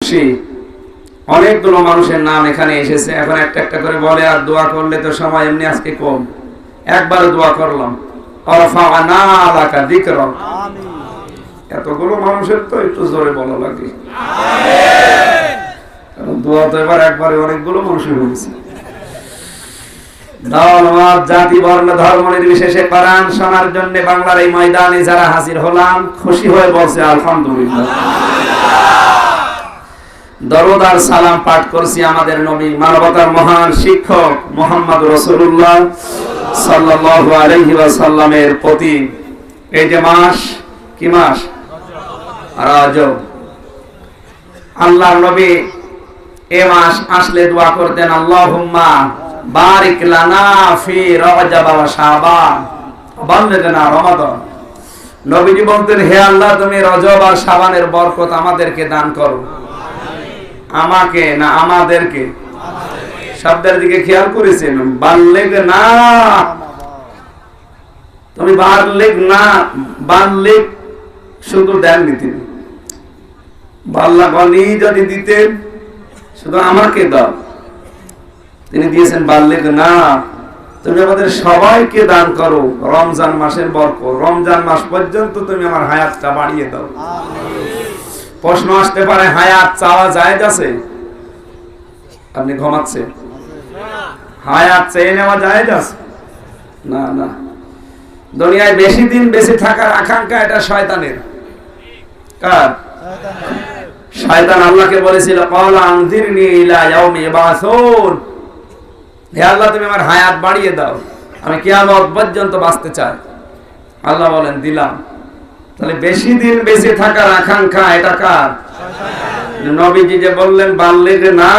খুশি। অনেকগুলো মানুষের নাম এখানে এসেছে, এখন একটা একটা করে বলে, আর দোয়া করলে তো সময় এমনি আজকে কম, একবার দোয়া করলাম, ওয়ারাফা'না লাকা যিকরাক। এতগুলো মানুষের তো একটু জোরে বলা লাগে, কারণ দোয়া তো এবার একবারে অনেকগুলো মানুষের হয়েছে। দলমত, জাতি, বর্ণ, ধর্ম নির্বিশেষে কোরআন শোনার জন্য বাংলার এই ময়দানে যারা হাজির হলাম, খুশি হয়ে বলছে আলহামদুলিল্লাহ। দরুদ আর সালাম পাঠ করছি আমাদের নবী, মানবতার মহান শিক্ষক মুহাম্মদ রাসূলুল্লাহ সাল্লাল্লাহু আলাইহি ওয়াসাল্লামের প্রতি। এই যে মাস, কি মাস? রজব। আল্লাহর নবী এই মাস আসলে দোয়া করতেন, আল্লাহুম্মা বারিক লানা ফি রজব ওয়া শাবান বাল্লিগনা রমাদান। নবীজি বলতেন, হে আল্লাহ, তুমি রজব আর শাবানের বরকত আমাদেরকে দান করো। আমাকে না, আমাদেরকে। শব্দের দিকে খেয়াল করেছেন, বাল্লিগনা, তুমি বাল্লিগনা, বাল্লিগ শুধু দেননি তিনি, বাল্লাগনি যদি দিতেন শুধু আমাকে দাও, তিনি দিয়েছেন বাল্লিগনা, তুমি আমাদের সবাইকে দান করো রমজান মাসের বরকত। রমজান মাস পর্যন্ত তুমি আমার হায়াতটা বাড়িয়ে দাও। প্রশ্ন আসতে পারে, হায়াত চাওয়া জায়েজ আছে? আপনি ঘুমাচ্ছেন, হায়াত চেয়ে নেওয়া জায়েজ আছে? না না। দুনিয়ায় বেশি দিন বেঁচে থাকার আকাঙ্ক্ষা এটা শয়তানের। কার? শয়তান আল্লাহকে বলেছিল, ক্বালা আনজিরনি ইলা ইয়াউমি ইবাসুন, হে আল্লাহ, তুমি আমার হায়াত বাড়িয়ে দাও, আমি কিয়ামত পর্যন্ত বাঁচতে চাই। আল্লাহ বলেন, দিলাম। তাহলে বেশি দিন বেঁচে থাকার আকাঙ্ক্ষা এটা কার? নবীজি যে বললেন বাল্লিগনা,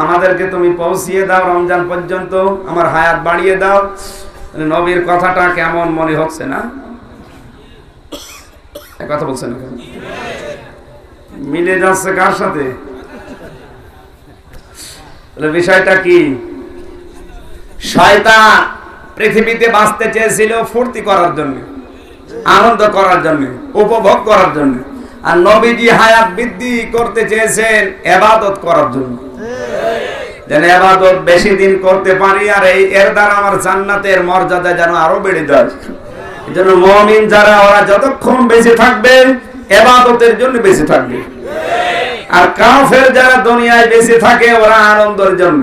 আমাদেরকে তুমি পৌঁছিয়ে দাও রমজান পর্যন্ত, আমার হায়াত বাড়িয়ে দাও, নবীর কথাটা কেমন মনে হচ্ছে না? কথা বলছেন না, মিলে যাচ্ছে কার সাথে? বিষয়টা কি? শয়তান পৃথিবীতে বাঁচতে চেয়েছিল ফুর্তি করার জন্য, আনন্দ করার জন্য, উপভোগ করার জন্য, আর নবীজি হায়াত বৃদ্ধি করতে চেয়েছেন ইবাদত করার জন্য, যেন ইবাদত বেশি দিন করতে পারি, আর এর দ্বারা আমার জান্নাতের মর্যাদা যেন আরো বেড়ে যায়। এজন্য মুমিন যারা, ওরা যতক্ষণ বেঁচে থাকবে ইবাদতের জন্য বেঁচে থাকবে, আর কাফের যারা দুনিয়ায় বেঁচে থাকে ওরা আনন্দের জন্য।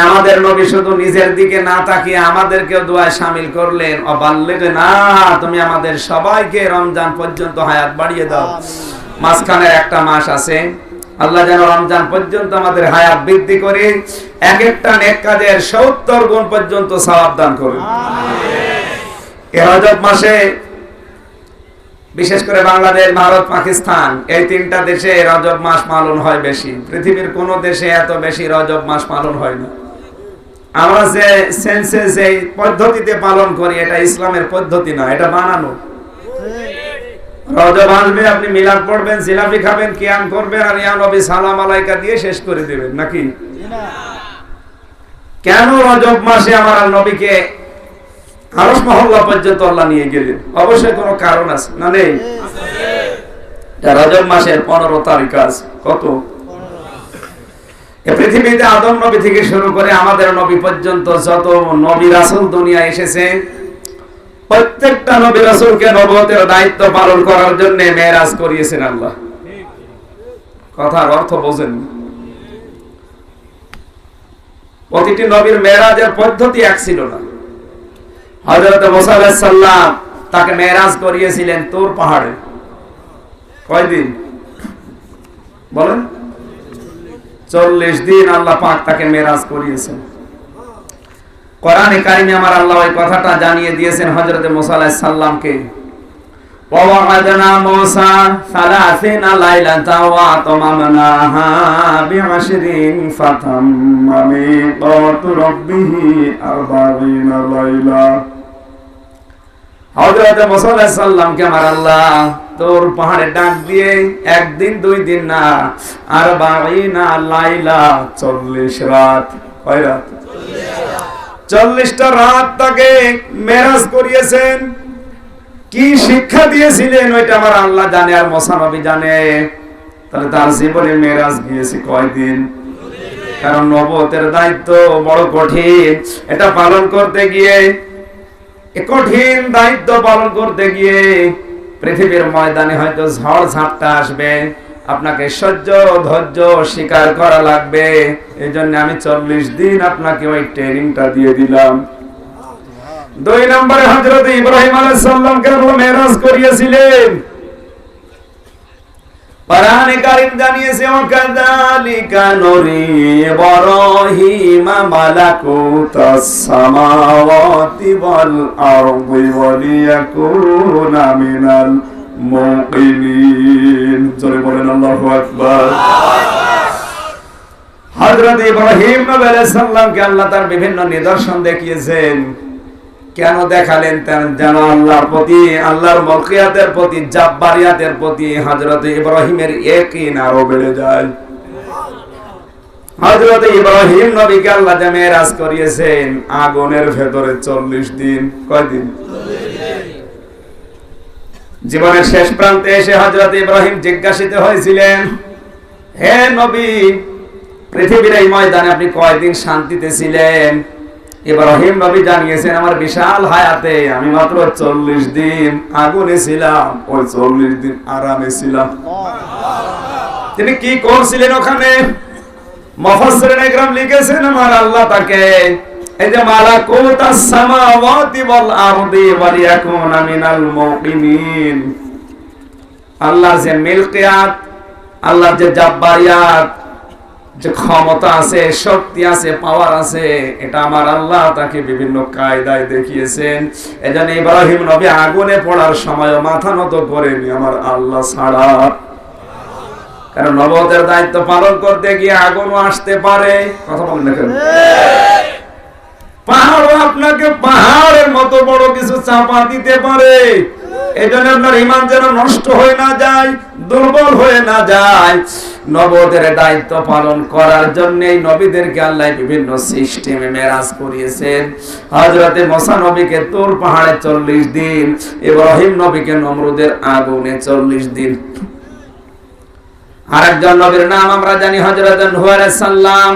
আমাদের নবী শুধু নিজের দিকে না তাকিয়ে আমাদেরকেও দোয়ায় শামিল করলেন, বাল্লিগনা, তুমি আমাদের সবাইকে রমজান পর্যন্ত হায়াত বাড়িয়ে দাও। মাঝখানে একটা মাস আছে, আল্লাহ যেন রমজান পর্যন্ত আমাদের হায়াত বৃদ্ধি করে এক একটা নেক কাজের 70 গুণ পর্যন্ত সওয়াব দান করুন। এই রজব মাসে বিশেষ করে বাংলাদেশ, ভারত, পাকিস্তান, এই তিনটা দেশে রজব মাস পালন হয় বেশি। পৃথিবীর কোন দেশে এত বেশি রজব মাস পালন হয় না। আমরা যে সেন্সেস এই পদ্ধতিতে পালন করি, এটা ইসলামের পদ্ধতি না, এটা বানানো। রজব আসবে, আপনি মিলাদ পড়বেন, জিলাপি খাবেন, কিয়াম করবেন, আর ইয়া নবী সালাম আলাইকা দিয়ে শেষ করে দিবেন নাকি? কেন রজব মাসে আমার নবীকে আরশ মহল্লা পর্যন্ত আল্লাহ নিয়ে গেলেন? অবশ্যই কোনো কারণ আছে না? নেই? রজব মাসের 15 তারিখ আছে। কত? পৃথিবীতে আদম নবী থেকে শুরু করে আমাদের নবী পর্যন্ত যত নবী রাসূল দুনিয়ায় এসেছে, প্রত্যেকটা নবী রাসূলকে নবুয়তের দায়িত্ব পালন করার জন্য মেরাজ করিয়েছেন আল্লাহ। কথার অর্থ বোঝেন? প্রতিটি নবীর মেরাজের পদ্ধতি এক ছিল না। হযরত মুসা আলাইহিস সালাম তাকে মেরাজ করিয়েছিলেন তুর পাহাড়ে। কয়দিন বলেন? 40 দিন আল্লাহ পাক তাকে মেরাজ করিয়েছেন। কোরআনে কারিমে আমার আল্লাহ এই কথাটা জানিয়ে দিয়েছেন হযরত মুসা আলাইহিস সালামকে, ওয়া ওয়া'আদনা মুসা 30 লাইলাতান ওয়া তামামনাহা বি'আশরিন ফাতাম্মা মিকাতু রাব্বিহি 40 লাইলা। হযরত মুসা আলাইহিস সালামকে আমার আল্লাহ তোর পাহাড়ে ডাক দিয়ে একদিন 2 দিন না, 40 লাইলা, 40 রাত। কয় রাত? 40টা রাত তাকে মেরাজ করিয়েছেন। কি শিক্ষা দিয়েছিলেন ওইটা আমার আল্লাহ জানে আর মুসা নবী জানে। তাহলে তার জীবনে মেরাজ গিয়েছে কয়দিন? কারণ নবুয়তের দায়িত্ব বড় কঠিন। এটা পালন করতে গিয়ে, কঠিন দায়িত্ব পালন করতে গিয়ে পৃথিবীর ময়দানে হয়তো ঝড় ঝাপটা আসবে, আপনাকে সহ্য ধৈর্য স্বীকার করা লাগবে। এই জন্য আমি 40 দিন আপনাকে ওই ট্রেনিংটা দিয়ে দিলাম। 2 নম্বরে হযরত ইব্রাহিম আলাইহিস সালামকে আল্লাহ মেরাজ করিয়েছিলেন। কোরআনে কারীম জানিয়েছে ওয়াকাযালিকা নুরি ইব্রাহিমা মালাকুতাস সামাওয়াতি ওয়াল আরদি ওয়ালিয়াকুনা মিনাল মুকিনিন। জোরে বলেন আল্লাহু আকবার। হযরত ইব্রাহিম নবী আলাইহিস সালামকে আল্লাহ তার বিভিন্ন নিদর্শন দেখিয়েছেন। কেন দেখালেন? যেন আল্লাহর প্রতি, আল্লাহর মলকিয়াতের প্রতি, জাব্বারিয়াতের প্রতি হযরত ইব্রাহিমের ইয়াকিন আরো বেড়ে যায়। হযরত ইব্রাহিম নবীকে আল্লাহ যে মেরাজ করিয়েছেন আগুনের ভেতরে 40 দিন। কয়দিন? জীবনের শেষ প্রান্তে এসে হযরত ইব্রাহিম জিজ্ঞাসিত হয়েছিলেন, হে নবী, পৃথিবীর এই ময়দানে আপনি কয়দিন শান্তিতে ছিলেন? ইব্রাহিম নবী জানিয়েছেন, আমার বিশাল হায়াতে আমি মাত্র 40 দিন আগুনে ছিলাম, ওই 40 দিন আরামে ছিলাম। তিনি কি করছিলেন ওখানে? মুফাসসিরিন ইকরাম লিখেছেন, আমার আল্লাহ তাকে এই যে মালাকুতাস সামাওয়াতি ওয়াল আরদি ওয়ালিয়াকুনা মিনাল মুকিনিন, আল্লাহর যে মিলকিয়াত, আল্লাহর যে জাব্বারিয়াত, যে ক্ষমতা আছে, শক্তি আছে, পাওয়ার আছে, এটা আমার আল্লাহ তাকে বিভিন্ন কায়দায় দেখিয়েছেন। এজন্য ইব্রাহিম নবী আগুনে পড়ার সময় মাথা নত করেনি আমার আল্লাহ ছাড়া। কারণ নবুয়তের দায়িত্ব পালন করতে গিয়ে আগুনও আসতে পারে। কথা বলেন না কেন? পাহাড়ও আপনাকে পাহাড়ের মতো বড় কিছু চাপা দিতে পারে। এজন্য আপনার ঈমান যেন নষ্ট হয়ে না যায়, দুর্বল হয়ে না যায়। নবুয়তের দায়িত্ব পালন করার জন্যই নবীদেরকে আল্লাহ বিভিন্ন সিস্টেমে মেরাজ করিয়েছেন। হযরতে মুসা নবীকে তুর পাহাড়ে 40 দিন, ইব্রাহিম নবীকে নমরুদের আগুনে 40 দিন। আরেকজন নবীর নাম আমরা জানি হযরত নূহ আলাইহিস সালাম।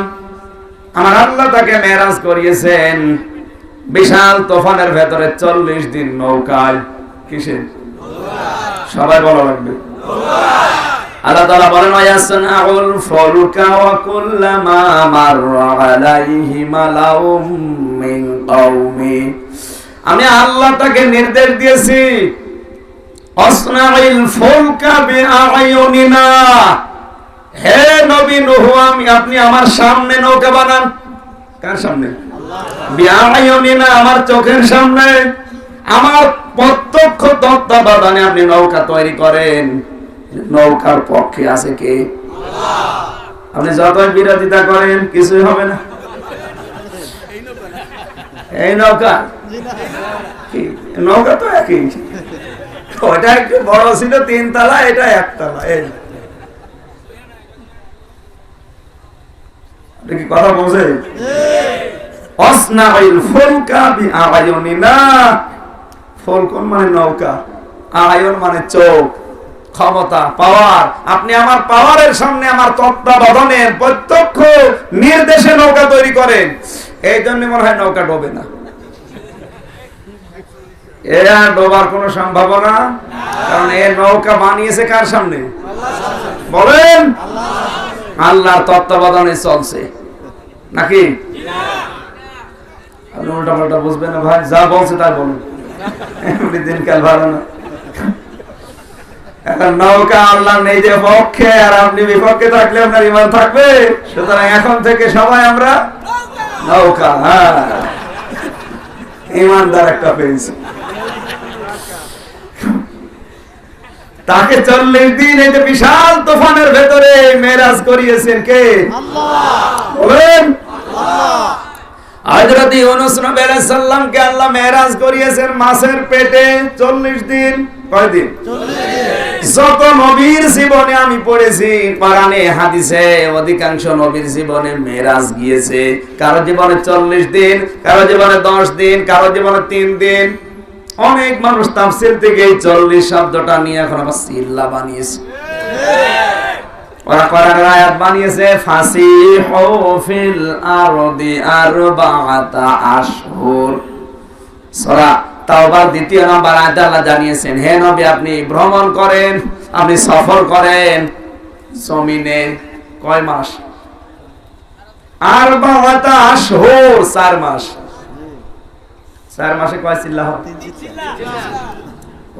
আমার আল্লাহ তাকে মেরাজ করিয়েছেন বিশাল তুফানের ভেতরে 40 দিন নৌকায়। কিসে? সবাই বলা লাগবে। আল্লাহ তাআলা বলেন, ওয়ায়াসনাউল ফুলকা ওয়া কুল্লামা মাররা আলাইহি মালাউম মিন কওমি। আমি আল্লাহ তাকে নির্দেশ দিয়েছি, আসনাউল ফুলকা বিআয়ুনিনা, হে নবী নূহ, আপনি আমার সামনে নৌকা বানান। কার সামনে? বিআয়ুনিনা, আমার চোখের সামনে, আমার প্রত্যক্ষ তত্ত্বাবধানে আপনি নৌকা তৈরি করেন। নৌকার পক্ষে আছে কে? আল্লাহ। আপনি যতই বিরোধিতা করেন কিছুই হবে না। এই নৌকা, নৌকা তো একই। ওটা একটু বড় ছিল 3 তলা, এটা 1 তলা। কি কথা বলছে? আসনাউল ফুলকা বিআয়ুনিনা, ফুলকুন মানে নৌকা, আয়ন মানে চোখ, ক্ষমতা, পাওয়ার। আপনি আমার পাওয়ারের সামনে, আমার তত্ত্বাবধানের প্রত্যক্ষ নির্দেশে নৌকা তৈরি করেন। এই জন্য মনে হয় নৌকা ডোবে না। এরা ডোবার কোনো সম্ভাবনা, কারণ এই নৌকা বানিয়েছে কার সামনে? বলেন, আল্লাহর তত্ত্বাবধানে চলছে নাকি? আপনি উল্টা পাল্টা বুঝবেন না ভাই, যা বলছে তাই বলুন। এমনি দিনকাল ভালো না। এখন নৌকা আল্লাহ নিজে পক্ষে আর আপনি বিপক্ষে থাকলে আপনার ঈমান থাকবে? সুতরাং এখন থেকে সবাই আমরা নৌকা। হ্যাঁ, ঈমানদার একটা পেয়েছি। তাকে 40 দিন এই যে বিশাল তুফানের ভেতরে মেরাজ করিয়েছেন কে? আল্লাহ। বলেন, আল্লাহ। হযরত ইউনূস নবী আলাইহিস সালামকে আল্লাহ মেরাজ করিয়েছেন মাছের পেটে 40 দিন। কয় দিন? 40 দিন। যত নবীর জীবনে আমি পড়েছি কোরআনে হাদিসে, অধিকাংশ নবীর জীবনে মেরাজ গিয়েছে। কারো জীবনে 40 দিন, কারো জীবনে 10 দিন, কারো জীবনে 3 দিন। অনেক মানুষ তাফসীর থেকে এই 40 শব্দটা নিয়ে এখন আবার সিল্লা বানিয়েছে। ওরা কোরআনের আয়াত বানিয়েছে ফাসিহু ফিল আরদি আরবাআতা আশহুর। সূরা তাওবার 2 নম্বর আয়াতে আল্লাহ জানিয়েছেন, হে নবী আপনি ভ্রমণ করেন, আপনি সফর করেন জমিনে কয় মাস? আরবাআতা আশহুর, 4 মাস। 4 মাসে কয় চিল্লা হয়? 3 চিল্লা।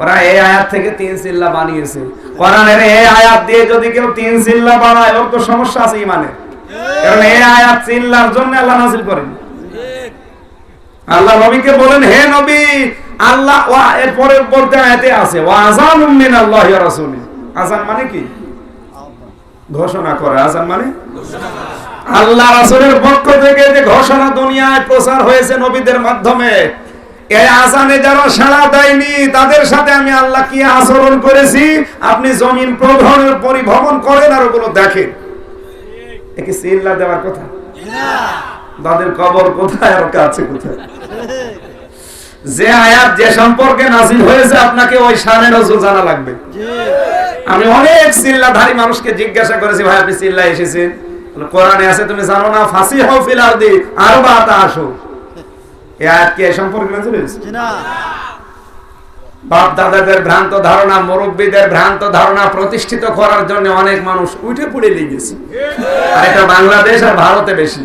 ওরা এই আয়াত থেকে 3 চিল্লা বানিয়েছে। কোরআনের এই আয়াত দিয়ে যদি কেউ 3 চিল্লা বানায় ওর তো সমস্যা আছে ইমানে। কারণ এই আয়াত চিল্লার জন্য আল্লাহ নাযিল করেন। আল্লাহ নবীকে বলেন, হে নবী আল্লাহ এর পরের পর্তে আয়াতে আছে ওয়া আযানুম মিনাল্লাহি ওয়া রাসূলি। আযান মানে কি? ঘোষণা করে। আযান মানে ঘোষণা। আল্লাহ রাসূলের পক্ষ থেকে যে ঘোষণা দুনিয়ায় প্রচার হয়েছে নবীদের মাধ্যমে, এই আযানে যারা সাড়া দেয়নি তাদের সাথে আমি আল্লাহ কি আচরণ করেছি আপনি জমিন পরিভ্রমণ করেন আর ওগুলো দেখেন। একে চিল্লা দেওয়ার কথা না। তাদের কবর কোথায় আর কাছে কোথায়? যে আয়াত যে সম্পর্কে নাযিল হয়েছে আপনাকে ওই শানে নজর জানা লাগবে। আমি অনেক চিল্লাধারী মানুষকে জিজ্ঞাসা করেছি, ভাই আপনি চিল্লা এসেছেন, কোরআনে আছে তুমি জানো না ফাসিহু ফিল আরদি আরবাআতা আশহুর। এই আয়াত কি এই সম্পর্কে নাযিল হয়েছে? না। বাপ দাদাদের ভ্রান্ত ধারণা, মুরব্বিদের ভ্রান্ত ধারণা প্রতিষ্ঠিত করার জন্য অনেক মানুষ উঠে পড়ে লেগেছে। আর এটা বাংলাদেশ আর ভারতে বেশি।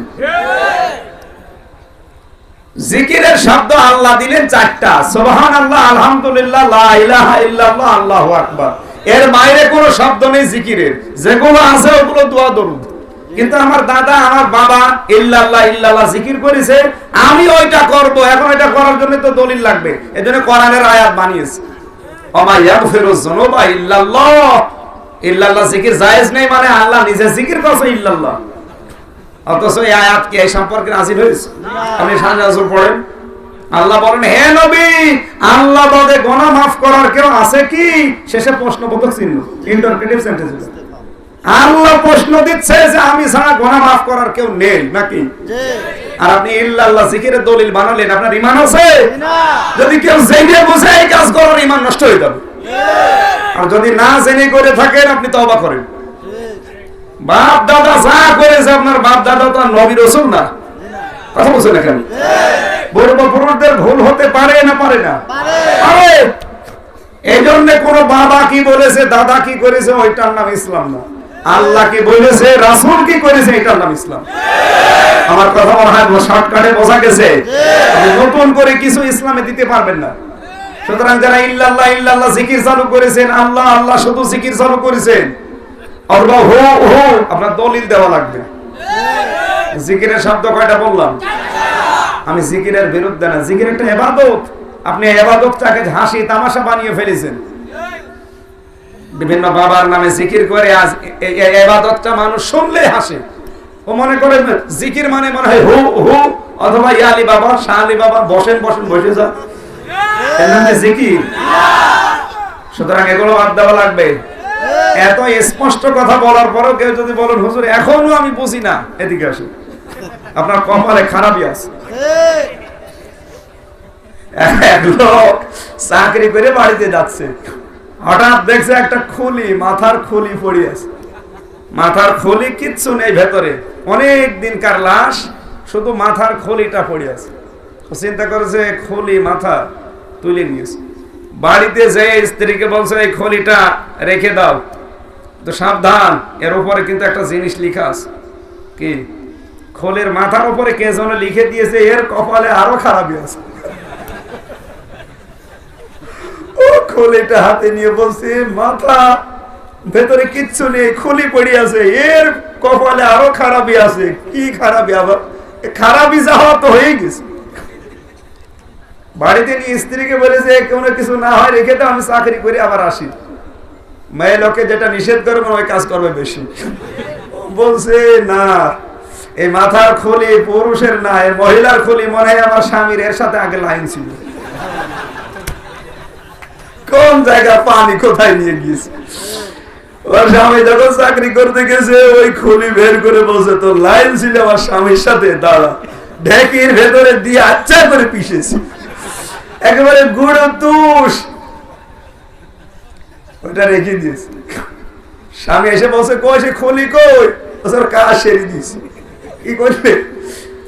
জিকিরের শব্দ আল্লাহ দিলেন 4টা, সুবহানাল্লাহ, আলহামদুলিল্লাহ, লা ইলাহা ইল্লাল্লাহ, আল্লাহু আকবার। এর বাইরে কোনো শব্দ নেই জিকিরের, যেগুলো আছে ওগুলো দোয়া দরুদ। কিন্তু আমার দাদা আমার বাবা ইল্লাল্লাহ ইল্লাল্লাহ জিকির করেছে, আমি ওইটা করব। এখন এটা করার জন্য তো দলিল লাগবে, এজন্য কোরআনের আয়াত বানিয়েছে ওমা ইয়াগফিরুয যুনুবা ইল্লাল্লাহ। ইল্লাল্লাহ জিকির জায়েজ নেই মানে আল্লাহ নিজে জিকির করছে ইল্লাল্লাহ, অথচ এই আয়াত কি এই সম্পর্কে নাযিল হয়েছে? আপনি সাজাজুর পড়েন, আল্লাহ বলেন হে নবী আল্লাহ বাদে গুনাহ maaf করার কেউ আছে কি? শেষে প্রশ্নবোধক চিহ্ন, ইন্টারপ্রেটিভ সেন্টেন্স। আল্লাহ প্রশ্ন দিচ্ছে যে আমি ছাড়া গুনাহ maaf করার কেউ নেই নাকি? আর আপনি ইল্লাল্লাহ জিকিরের দলিল বানালেন, আপনার ঈমান আছে? না। যদি কেউ জেনে বুঝে এই কাজ করার ঈমান নষ্ট হয়ে যাবে। আর যদি না জেনে করে থাকেন আপনি তওবা করেন। বাপ দাদা যা করেছে, আপনার বাপ দাদা তো নবী রাসূল না, কথা বলছেন না কেন? পূর্বপুরুষদের ভুল হতে পারে না পারে না? পারে। এই জন্য কোন বাবা কি বলেছে দাদা কি করেছে ওইটার নাম ইসলাম না, আল্লাহ কি বলেছে রাসূল কি করেছে এটার নাম ইসলাম। আমার কথা মনে হয় শর্টকাটে বোঝা গেছে। আপনি নতুন করে কিছু ইসলামে দিতে পারবেন না। সুতরাং যারা ইল্লাল্লাহ ইল্লাল্লাহ জিকির চালু করেছেন, আল্লাহ আল্লাহ শুধু জিকির চালু করেছেন, আপনার দলিল দেওয়া লাগবে। জিকিরের শব্দ কয়টা বললাম? আমি জিকিরের বিরুদ্ধে না, জিকির একটা ইবাদত। আপনি ইবাদতটাকে হাসি তামাশা বানিয়ে ফেলেছেন। বিভিন্ন বাবার নামে জিকির করে আজ এই ইবাদতটা মানুষ শুনলে হাসে। ও মনে করে জিকির মানে মনে হয় হু হু, অথবা ইয়ালি বাবা শাহ আলী বাবা বসেন বসেন বসে যা, এর নাম কি জিকির? সুতরাং এগুলো বাদ দেওয়া লাগবে। এত স্পষ্ট কথা বলার পরেও কেউ যদি বলেন হুজুর এখনো আমি বুঝি না, এদিকে আসে, আপনার কপালে খারাপই আছে। এক লোক চাকরি করে বাড়িতে যাচ্ছে, হঠাৎ দেখছে একটা খুলি, মাথার খুলি পড়ে আছে। মাথার খুলি কিচ্ছু নেই ভেতরে, অনেক দিনকার লাশ, শুধু মাথার খুলিটা পড়ে আছে। চিন্তা করেছে খুলি মাথা তুলে নিয়েছে। বাড়িতে যে স্ত্রীকে বলছে এই খুলিটা রেখে দাও, তো সাবধান, এর উপরে কিন্তু একটা জিনিস লেখা আছে। কি? খোলের মাথার উপরে কে যেন লিখে দিয়েছে, এর কপালে আরো খারাপই আছে। ও খুলিটা হাতে নিয়ে বলছে মাথা ভেতরে কিচ্ছু নেই, খুলি পড়ে আছে, এর কপালে আরো খারাপই আছে। কি খারাপই? আবার খারাপই যাওয়া তো হয়ে গেছে। বাড়িতে নিয়ে স্ত্রীকে বলেছে কোনো কিছু না হয় রেখে দাও, আমি চাকরি করে আবার আসি। মেয়ে লোকে যেটা নিষেধ করবে ওই কাজ করবে বেশি। বলছে না, এই মাথার খুলি পুরুষের না, এই মহিলার খুলি মনে হয় আমার স্বামীর, এর সাথে আগে লাইন ছিল। কোন জায়গা পানি কোথায় নিয়ে গিয়েছে। ওর স্বামী যখন চাকরি করতে গেছে ওই খুলি বের করে বলছে তো লাইন ছিল আমার স্বামীর সাথে, দাঁড়া, ঢেকির ভেতরে দিয়ে আচ্ছা করে পিষেছি। একেবারে গুঁড়ো তুষ, ওটা রেখে দিয়েছে। স্বামী এসে বলছে কই সে খলি কই, কাজ সেরে দিয়েছি। কি করবে?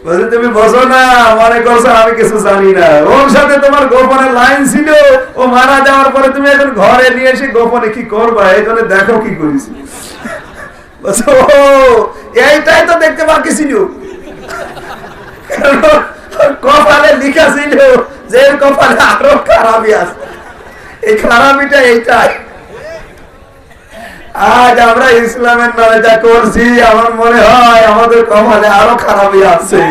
বলছে তুমি বসো না, মনে করছো আমি কিছু জানি না, ওর সাথে তোমার গোপনে লাইন ছিল, ও মারা যাওয়ার পরে তুমি এখন ঘরে নিয়ে এসে গোপনে কি করবা, এই জন্য দেখো কি করেছি। বলছো এইটাই তো দেখতে বাকি ছিল, কপালে লিখা ছিল যে কপালে আরো খারাপই আছে, এই খারাপিটা এইটাই। আজ আমরা ইসলামের নামে যা করছি আমার মনে হয় আমাদের কপালে আরো খারাপই আছে।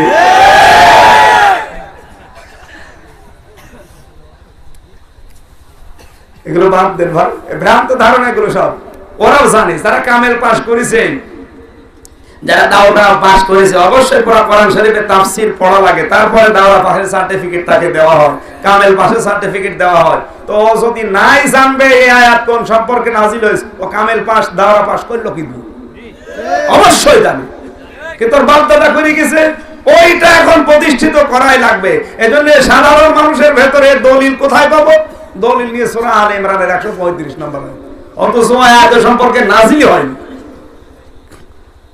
এগুলো বাদ দেন ভাই, ভ্রান্ত ধারণা এগুলো সব ওরাও জানে, যারা কামেল পাস করেছে, যারা দাওরা পাস করেছে, অবশ্যই কোরআন শরীফের তাফসীর পড়া লাগে, তারপরে দাওরা পাসের সার্টিফিকেট তাকে দেওয়া হয়, কামেল পাসের সার্টিফিকেট দেওয়া হয়। তো ও যদি নাই জানবে এই আয়াত কোন সম্পর্কে নাজিল হয়েছে, ও কামেল পাস দাওরা পাস করলো কিন্তু অবশ্যই জানে, কিন্তু ওর বাধ্যতা করে গেছে, ওইটা এখন প্রতিষ্ঠিত করাই লাগবে। এজন্য সাধারণ মানুষের ভেতরে দলিল কোথায় পাবো? দলিল নিয়ে সূরা আলে ইমরানের 135 নম্বর, অথচ আয়াত সম্পর্কে নাজিল হয়নি।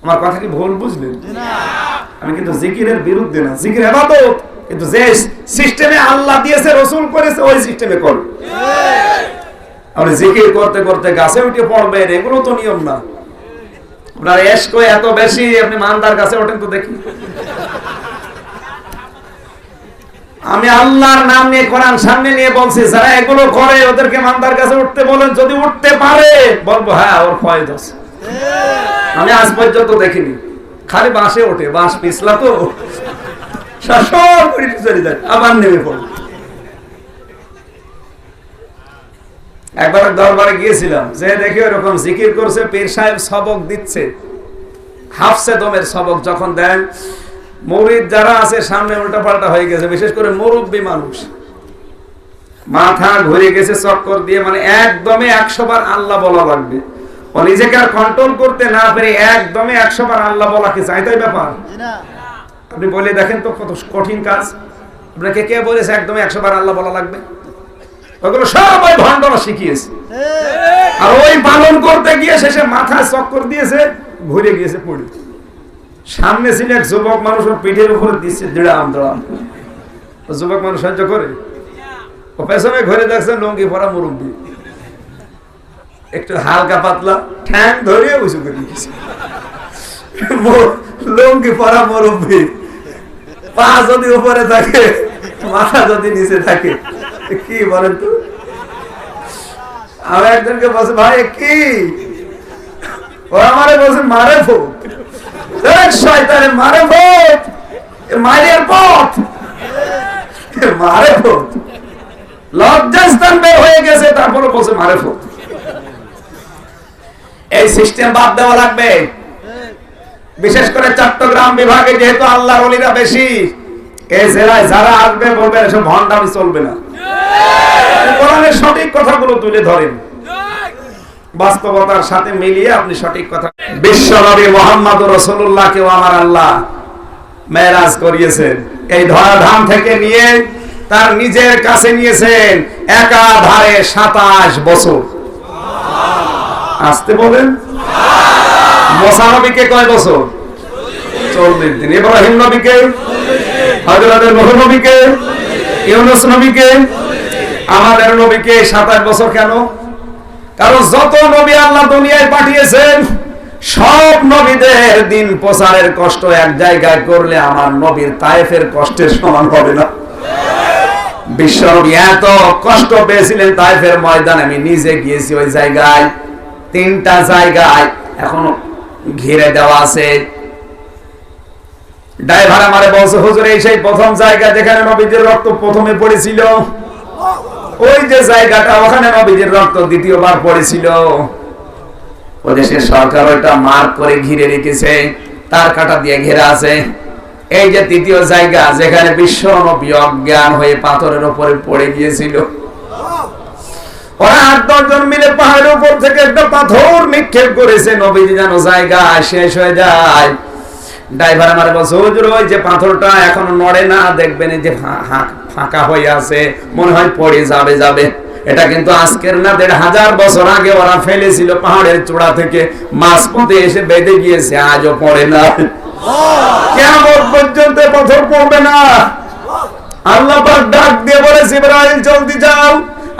আমার কথা কি ভুল বুঝলেন? আমি কিন্তু জিকিরের বিরুদ্ধে না, জিকির ইবাদত, কিন্তু যে সিস্টেমে আল্লাহ দিয়েছে, রাসূল করেছে, ওই সিস্টেমে কর। আপনি জিকির করতে করতে গাছে উঠে পড়বেন, এগুলো তো নিয়ম না। আপনার এশক এত বেশি, আপনি মান্দার গাছে ওঠেন তো দেখি। আমি আল্লাহর নাম নিয়ে কোরআন সামনে নিয়ে বলছি, যারা এগুলো করে ওদেরকে মান্দার গাছে উঠতে বলেন, যদি উঠতে পারে বলবো হ্যাঁ ওর ফয়েজ আছে। আমি আজ পর্যন্ত দেখিনি, খালি বাঁশে ওঠে, বাঁশ পিছলা তো সব চলে যায়, আবার নেমে পড়ে। একবার দরবারে গিয়েছিলাম, যে দেখি ওরকম জিকির করছে, পীর সাহেব সবক দিচ্ছে, হাফসে দমের সবক যখন দেন, মুরিদ যারা আছে সামনে উল্টা পাল্টা হয়ে গেছে, বিশেষ করে মুরব্বী মানুষ, মাথা ঘুরে গেছে চক্কর দিয়ে, মানে একদমে 100 বার আল্লাহ বলা লাগবে। ও নিজেকে আর কন্ট্রোল করতে না পেরে একদমই 100 বার আল্লাহ বলা কি চাইতেই ব্যাপার? আপনি বলে দেখেন তো কত কঠিন কাজ। আপনাকে কে বলেছে একদমই 100 বার আল্লাহ বলা লাগবে? ওগুলো সবাই ভণ্ডরা শিখিয়েছে, আর ওই পালন করতে গিয়ে শেষে মাথায় চক্কর দিয়েছে, ঘুরে গিয়েছে পড়ে। সামনে ছিল এক যুবক মানুষ, ওর পিঠের উপরে দিচ্ছে দিড়াম দিড়াম। যুবক মানুষ সহ্য করে, ও পেছনে ঘুরে দেখছে লুঙ্গি পরা মুরব্বী, একটু হালকা পাতলা ঠ্যাং ধরিয়ে উঁচু করে দিয়েছে। লুঙ্গি পরা মুরব্বী, পা যদি উপরে থাকে, মাথা যদি নিচে থাকে, কি বলেন তো? আমি একজনকে বলছি ভাই কি, ও আমারে বলছে মারে ভোট, শয়তানে মারে ভোট, মায়ের পথ মারে ভোট, লজ্জাস্থান বের হয়ে গেছে, তারপরে বলছে মারে ভোট। এই সিস্টেম বাদ দেওয়া লাগবে। বিশেষ করে চট্টগ্রাম বিভাগে যেহেতু আল্লাহর ওলিরা বেশি, এই জেলায় যারা আসবে বলবে এসব ভণ্ডামি চলবে না, কোরআনের সঠিক কথাগুলো তুলে ধরেন, বাস্তবতার সাথে মিলিয়ে আপনি সঠিক কথা। বিশ্বনবী মুহাম্মদুর রাসূলুল্লাহকে আমার আল্লাহ মেরাজ করিয়েছেন, এই ধরাধাম থেকে নিয়ে তার নিজের কাছে নিয়েছেন একাধারে 27 বছর। আসতে বলেন। মুসা নবীকে কয় বছর? 40 দিন। ইব্রাহিম নবীকে, হযরত নূহ নবীকে, ইউনূস নবীকে, আমাদের নবীকে 27 বছর। কেন? কারণ যত নবী আল্লাহ দুনিয়ায় পাঠিয়েছেন, সব নবীদের দিন প্রচারের কষ্ট এক জায়গায় করলে আমার নবীর তায়েফের কষ্টের সমান হবে না। বিশ্বনবী এত কষ্ট পেয়েছিলেন তায়েফের ময়দানে, আমি নিজে গিয়েছি ওই জায়গায়, 3টা জায়গায় এখনো ঘিরে দেওয়া আছে। ড্রাইভার আমারে বলছে হুজুর এই সেই প্রথম জায়গা যেখানে নবীদের রক্ত প্রথমে পড়েছিল, ওই যে জায়গাটা ওখানে নবীদের রক্ত দ্বিতীয়বার পড়েছিল। ওদেশের সরকার ওইটা মার্ক করে ঘিরে রেখেছে, তার কাটা দিয়ে ঘেরা আছে। এই যে তৃতীয় জায়গা যেখানে বিশ্ব নবী অজ্ঞান হয়ে পাথরের উপরে পড়ে গিয়েছিল, ওরা 8-10 জন মিলে পাহাড়ের উপর থেকে একটা পাথর নিক্ষেপ করেছে, নবীজি যেন জায়গা শেষ হয়ে যায়। ড্রাইভার আমার বলছে হুজুর ওই যে পাথরটা এখনো নড়ে না, দেখবেন এই যে ফাঁকা হয়ে আছে, মনে হয় পড়ে যাবে। এটা কিন্তু আজকের না, ১,৫০০ বছর আগে ওরা ফেলেছিল পাহাড়ের চূড়া থেকে, মাঝপথে এসে বেঁধে গিয়েছে, আজও পড়ে না। কিয়ামত পর্যন্ত পাথর পড়বে না। আল্লাহ পাক ডাক দিয়ে বলে, জিবরাইল জলদি যাও,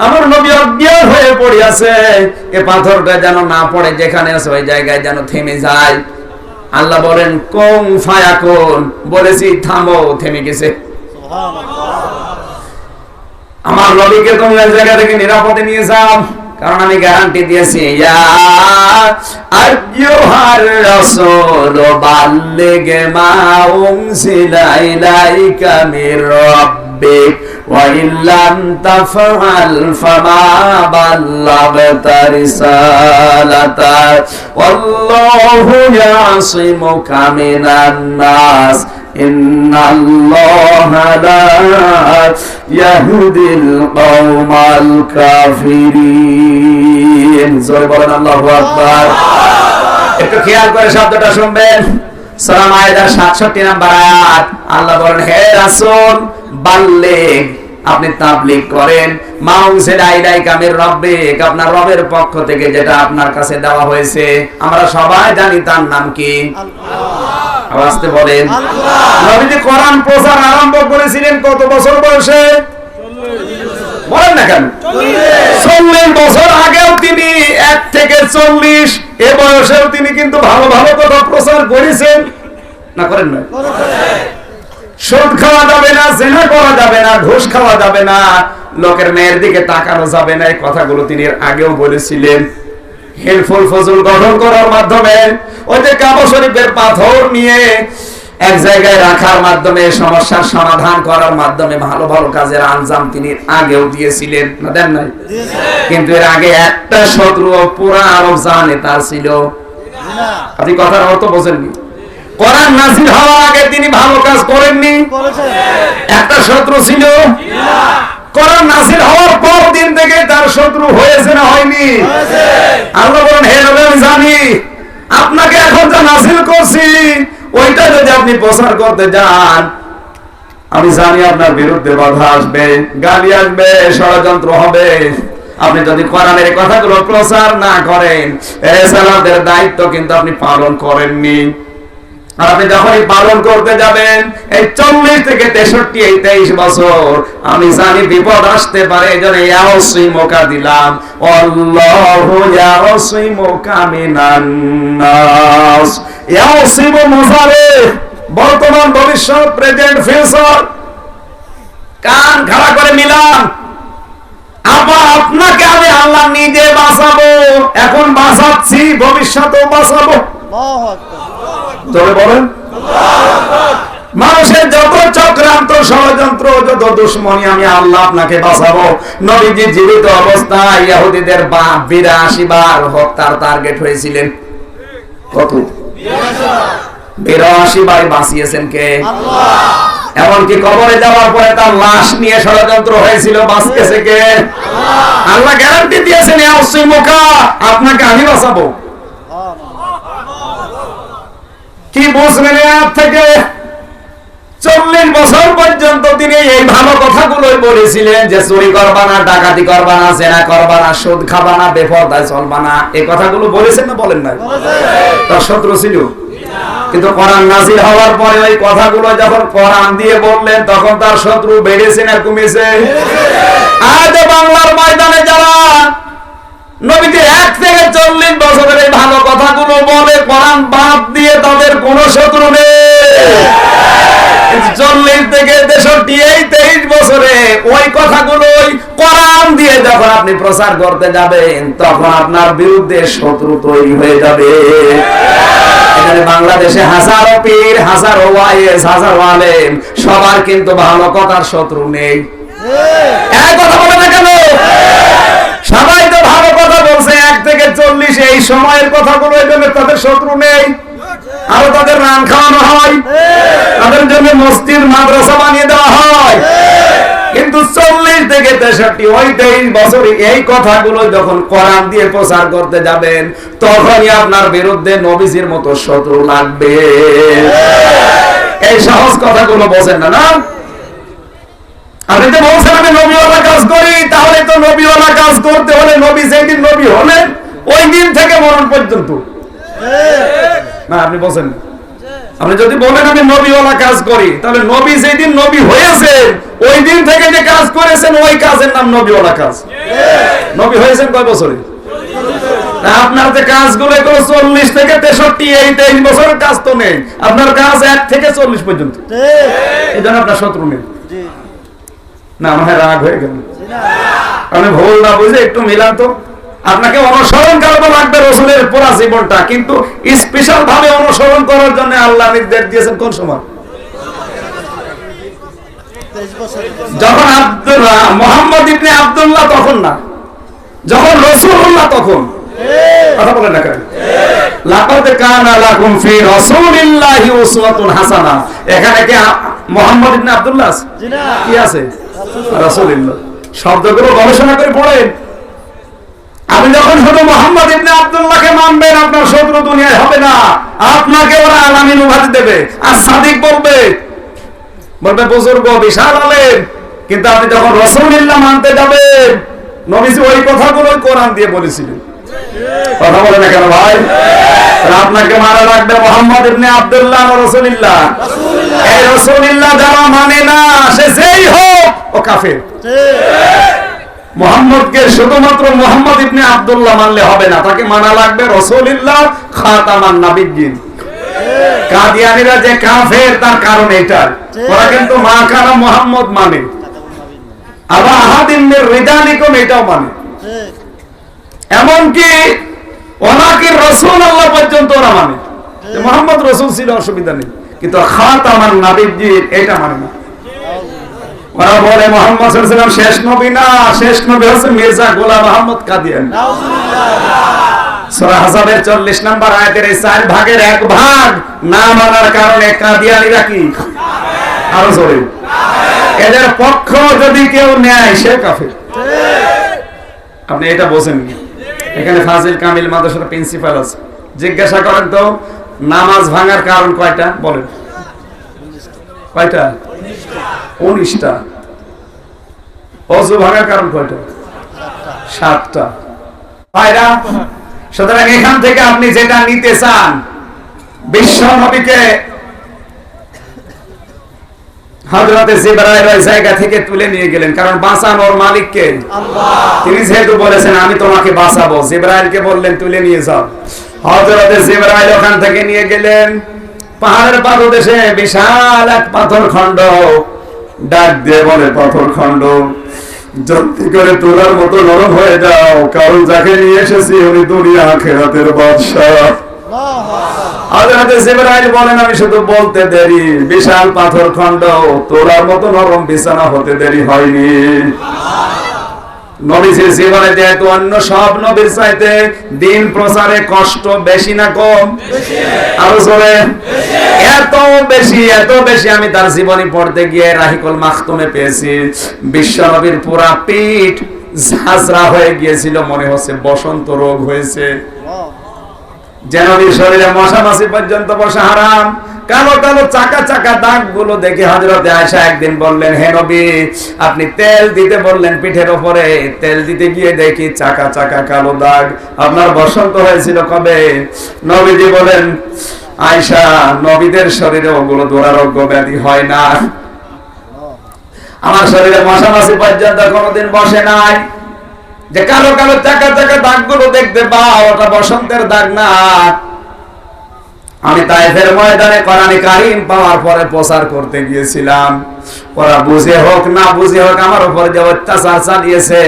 আমার নবী অজ্ঞান হয়ে পড়ে আছে, এ পাথরটা যেন না পড়ে, যেখানে আছে ওই জায়গায় যেন থেমে যায়। আল্লাহ বলেন কুন ফায়াকুন, বলেছি থামো, থেমে গেছে। আমার নবীকে তুমি এই জায়গা থেকে নিরাপদে নিয়ে যাও, কারণ আমি গ্যারান্টি দিয়েছি, ইয়া আইয়ুহার রাসূল বাল্লিগ মা উনজিলা ইলাইকা মির রাব্বিক ওয়া ইল্লাম তাফআল ফামা বাল্লাগতা রিসালাতা ওয়াল্লাহু ইয়াসিমুকা মিনান নাস ইন্নাল্লাহা লা ইয়াহদিল কওমাল কাফিরিন। জোরে বলেন আল্লাহু আকবার। একটু খেয়াল করে শব্দটা শুনবেন। সূরা মায়েদার ৬৭ নম্বর আয়াত। আল্লাহ বলেন, হে রাসূল বাল্লিগ, আপনি তাবলীগ করেন, মা উনজিলা ইলাইকা মির রাব্বিক, আপনার রবের পক্ষ থেকে যেটা আপনার কাছে দেওয়া হয়েছে। আমরা সবাই জানি তার নাম কি? আল্লাহ। আওয়াজতে বলেন আল্লাহ। নবীজি কোরআন প্রচার আরম্ভ করেছিলেন কত বছর বয়সে? বলেন না কেন? ৪০ বছর আগেও তিনি ১ থেকে ৪০, এ বয়সেও তিনি কিন্তু ভালো ভালো কথা প্রচার করেছেন, না করেন না? সুদ খাওয়া যাবে না, জিনা করা যাবে না, ঘুষ খাওয়া যাবে না, লোকের মেয়ের দিকে তাকানো যাবে না, এই কথাগুলো তিনি আগেও বলেছিলেন। হেলফুল ফজল গঠন করার মাধ্যমে, ওই যে কাবা শরীফের পাথর নিয়ে এক জায়গায় রাখার মাধ্যমে, সমস্যার সমাধান করার মাধ্যমে ভালো ভালো কাজের আঞ্জাম তিনি আগেও দিয়েছিলেন, না দেন নাই? কিন্তু এর আগে একটা শত্রু পুরা আরব জানে তার ছিল। আপনি কথার অর্থ বোঝেননি। কোরআন নাযিল হওয়ার আগে তিনি ভালো কাজ করেননি, একটা শত্রু ছিল। কোরআন নাযিল হওয়ার পর দিন থেকে তার শত্রু হয়েছে না হয়নি? আল্লাহ বলেন, হে নবী আমি জানি আপনাকে এখন যা নাযিল করছি ওইটা যদি আপনি প্রচার করতে যান, আমি জানি আপনার বিরুদ্ধে বাধা আসবে, গালি আসবে, ষড়যন্ত্র হবে। আপনি যদি কোরআনের এই কথাগুলো প্রচার না করেন, রিসালাতের দায়িত্ব কিন্তু আপনি পালন করেননি। আর আপনি যখনই পালন করতে যাবেন, এই ৪০ থেকে ৬৩, এই ২৩ বছর, আমি জানি বিপদ আসতে পারে। এজন্য ইয়াসিমুকা দিলাম, আল্লাহু ইয়াসিমুকা মিনান নাস। ইয়াসিমু মুজারে, বর্তমান, ভবিষ্যৎ, প্রেজেন্ট, ফিউচার, কান খাড়া করে মিলান। আপনাকে আমি আল্লাহ নিজে বাঁচাবো, এখন বাঁচাচ্ছি, ভবিষ্যতেও বাঁচাবো। বলেন মানুষের যত চক্রান্ত, ষড়যন্ত্র, যত দুশ্মনী, আমি আল্লাহ আপনাকে বাঁচাবো। নবীজি জীবিত অবস্থায় ইহুদিদের ৮২ বার হত্যার টার্গেট হয়েছিলেন। কত? ৮২ বার বাঁচিয়েছেন কে? আল্লাহ। এমনকি কবরে যাওয়ার পরে তার লাশ নিয়ে ষড়যন্ত্র হয়েছিল, বাঁচতেছে কে? আল্লাহ। আল্লাহ গ্যারান্টি দিয়েছেন, ইয়াসিমুকা, আপনাকে আমি বাঁচাবো। কি বুঝলেন? এর থেকে ৪০ বছর পর্যন্ত তিনি এই ভালো কথাগুলোই বলেছিলেন, যে চুরি করবা না, ডাকাতি করবা না, জেনা করবা না, সুদ খাবা না, বেপরদায় চলবা না, এই কথাগুলো বলেছেন না বলেন না? তার শত্রু ছিল। কিন্তু কোরআন নাযিল হওয়ার পরে ওই কথাগুলো যখন কোরআন দিয়ে বললেন, তখন তার শত্রু বেড়েছে না কমেছে? আজ বাংলার ময়দানে যারা নবীজি ১ থেকে ৪০ বছরের এই ভালো কথাগুলো বলে, কোরআন বাদ দিয়ে, তাদের কোন শত্রু নেই। ৪০ থেকে ৬৩, এই ২৩ বছরে ওই কথাগুলোই কোরআন দিয়ে যখন আপনি প্রচার করতে যাবেন, তখন আপনার বিরুদ্ধে শত্রু তৈরি হয়ে যাবে। এখানে বাংলাদেশে হাজারো পীর, হাজারো ওয়াইজ, হাজারো আলেম, সবার কিন্তু ভালো কথার শত্রু নেই। এক কথা বলে না কেন? সবাই তো ভালো কথা বলছে। ১ থেকে ৪০ এই সময়ের কথাগুলো, এজন্য তাদের শত্রু নেই। আরো তাদের রান খাওয়ানো হয়, তাদের জন্য মসজিদ, মাদ্রাসা বানিয়ে দেওয়া হয়। কিন্তু ৪০ থেকে ৬৩, ওই ২৩ বছরে এই কথাগুলো যখন কোরআন দিয়ে প্রচার করতে যাবেন, তখনই আপনার বিরুদ্ধে নবীজির মতো শত্রু লাগবে। এই সহজ কথাগুলো বোঝেন না, না? আপনি তো বলছেন আমি নবীওয়ালা কাজ করি, তাহলে তো নবীওয়ালা কাজ করতে হলে নবী যেদিন নবী হলেন ওই দিন থেকে মরণ পর্যন্ত। না আপনি বলছেন, আপনি যদি বলেন আমি নবীওয়ালা কাজ করি, তাহলে নবী যেদিন নবী হয়েছেন ওই দিন থেকে যে কাজ করেছেন ওই কাজের নাম নবীওয়ালা কাজ। নবী হয়েছেন কয় বছরে? আপনার যে কাজগুলো 40 থেকে 63 এই 23 বছরের কাজ তো নেই, আপনার কাজ 1 থেকে 40 পর্যন্ত। এই জন্য আপনার শত্রু নেই। না আমার রাগ হয়ে গেল, আমি ভুল না বুঝে একটু মিলান তো। আপনাকে অনুসরণ করা লাগবে রাসূলের পুরো জীবনটা, কিন্তু স্পেশাল ভাবে অনুসরণ করার জন্য আল্লাহ নির্দেশ দিয়েছেন কোন সময়? যখন আব্দুল্লাহ মুহাম্মদ ইবনে আব্দুল্লাহ তখন না, যখন রাসূলুল্লাহ তখন। কথা বলেন না কেন? লাকাদ কানা লাকুম ফি রাসূলিল্লাহি উসওয়াতুন হাসানাহ। এখানে কি মুহাম্মদ ইবনে আব্দুল্লাহ আছে? জি না। কি আছে? রাসূলুল্লাহ। শব্দগুলো গবেষণা করে পড়েন। আপনি যখন শুধু মুহাম্মদ ইবনে আব্দুল্লাহকে মানবেন, আপনার শত্রু দুনিয়ায় হবে না। আপনাকে ওরা আলামিন উপাধি দেবে, আর সাদিক বলবে বুজুর্গ বিশাল আলেম। কিন্তু আপনি যখন রাসূলুল্লাহ মানতে যাবেন, নবীজি ওই কথাগুলো কোরআন দিয়ে বলেছিলেন। কথা বলে না কেন ভাই? আপনাকে মানা লাগবে মুহাম্মদ ইবনে আব্দুল্লাহ ও রাসূলুল্লাহ। এই রাসূলুল্লাহ যারা মানে না, সে যেই হোক ও কাফের। মুহাম্মদকে শুধুমাত্র মুহাম্মদ ইবনে আব্দুল্লাহ মানলে হবে না, তাকে মানা লাগবে রাসূলুল্লাহ খাতামান নাবিয়্যিন। কাদিয়ানীরা যে কাফের তার কারণ এটা, ওরা কিন্তু মা কানা মুহাম্মদ মানে, আবার আহাদিন মির রিজালিকুম এটাও মানে। এমনকি ওনাকে রাসূলুল্লাহ পর্যন্ত ওরা মানে যে মুহাম্মদ রাসূল ছিল, অসুবিধা নেই, কিন্তু খাতামান নাবিয়্যিন এটা মানে না। ওরা বলে মুহাম্মদ সাল্লাল্লাহু আলাইহি ওয়াসাল্লাম শেষ নবী না, শেষ নবী হচ্ছে মির্জা গোলাম আহমদ কাদিয়ানী। সূরা আহজাবের 40 নম্বর আয়াতের এই 4 ভাগের 1 ভাগ না মানার কারণে কাদিয়ানীরা কি আরো জোরে এদের পক্ষ যদি কেউ নেয় সে কাফের। আপনি এটা বোঝেন কি? এখানে ফাজিল কামিল মাদ্রাসার প্রিন্সিপাল আছে, জিজ্ঞাসা করেন তো নামাজ ভাঙার কারণ কয়টা বলেন? কয়টা? 19টা। ওযু ভাঙার কারণ কয়টা? 7টা। ভাইরা, সুতরাং এখান থেকে আপনি যেটা নিতে চান, বিশ্ব নবীকে হযরতে জিবরাইল ওই জায়গা থেকে তুলে নিয়ে গেলেন, কারণ বাঁচানোর মালিক কে? আল্লাহ। তিনি যেহেতু বলেছেন আমি তোমাকে বাঁচাবো, জিবরাইলকে বললেন তুলে নিয়ে যাও। হযরতে জিবরাইল ওখান থেকে নিয়ে গেলেন পাহাড়ের পাদদেশে বিশাল এক পাথর খণ্ড, ডাক দিয়ে বলে পাথর খণ্ড জলদি করে তোলার মতো নরম হয়ে যাও, কারণ যাকে নিয়ে এসেছি উনি দুনিয়া আখিরাতের বাদশা। হযরত জিবরাইল বলেন আমি শুধু বলতে দেরি, বিশাল পাথর খণ্ড তোলার মতো নরম বিছানা হতে দেরি হয়নি। নবীজির জীবনে যেহেতু অন্য সব নবীর চাইতে দিন প্রচারে কষ্ট বেশি না কম? আরো জোরে। এত বেশি আমি তার জীবনী পড়তে গিয়ে রাহিকুল মাখতুমে পেয়েছি, বিশ্ব নবীর পুরা পিঠ ঝাঁঝরা হয়ে গিয়েছিল, মনে হচ্ছে বসন্ত রোগ হয়েছে। যে নবীর শরীরে মশা মাছি পর্যন্ত বসা হারাম, কালো কালো চাকা চাকা দাগ গুলো দেখে হযরতে আয়েশা একদিন বললেন হে নবী আপনি তেল দিতে বললেন পিঠের উপরে, তেল দিতে গিয়ে দেখি চাকা চাকা কালো দাগ, আপনার বসন্ত হয়েছিল কবে? নবীজি বলেন আয়েশা নবীদের শরীরে ওগুলো দুরারোগ্য ব্যাধি হয় না, আমার শরীরে মশা মাছি পর্যন্ত কোনোদিন বসে নাই। যে কালো কালো চাকা চাকা দাগ গুলো দেখতে পাও ওটা বসন্তের দাগ না। আমি তায়েফের ময়দানে কোরআন কারীম পাওয়ার পরে প্রচার করতে গিয়েছিলাম, ওরা বুঝে হোক না বুঝে হোক আমার উপর যে অত্যাচার চালিয়েছে,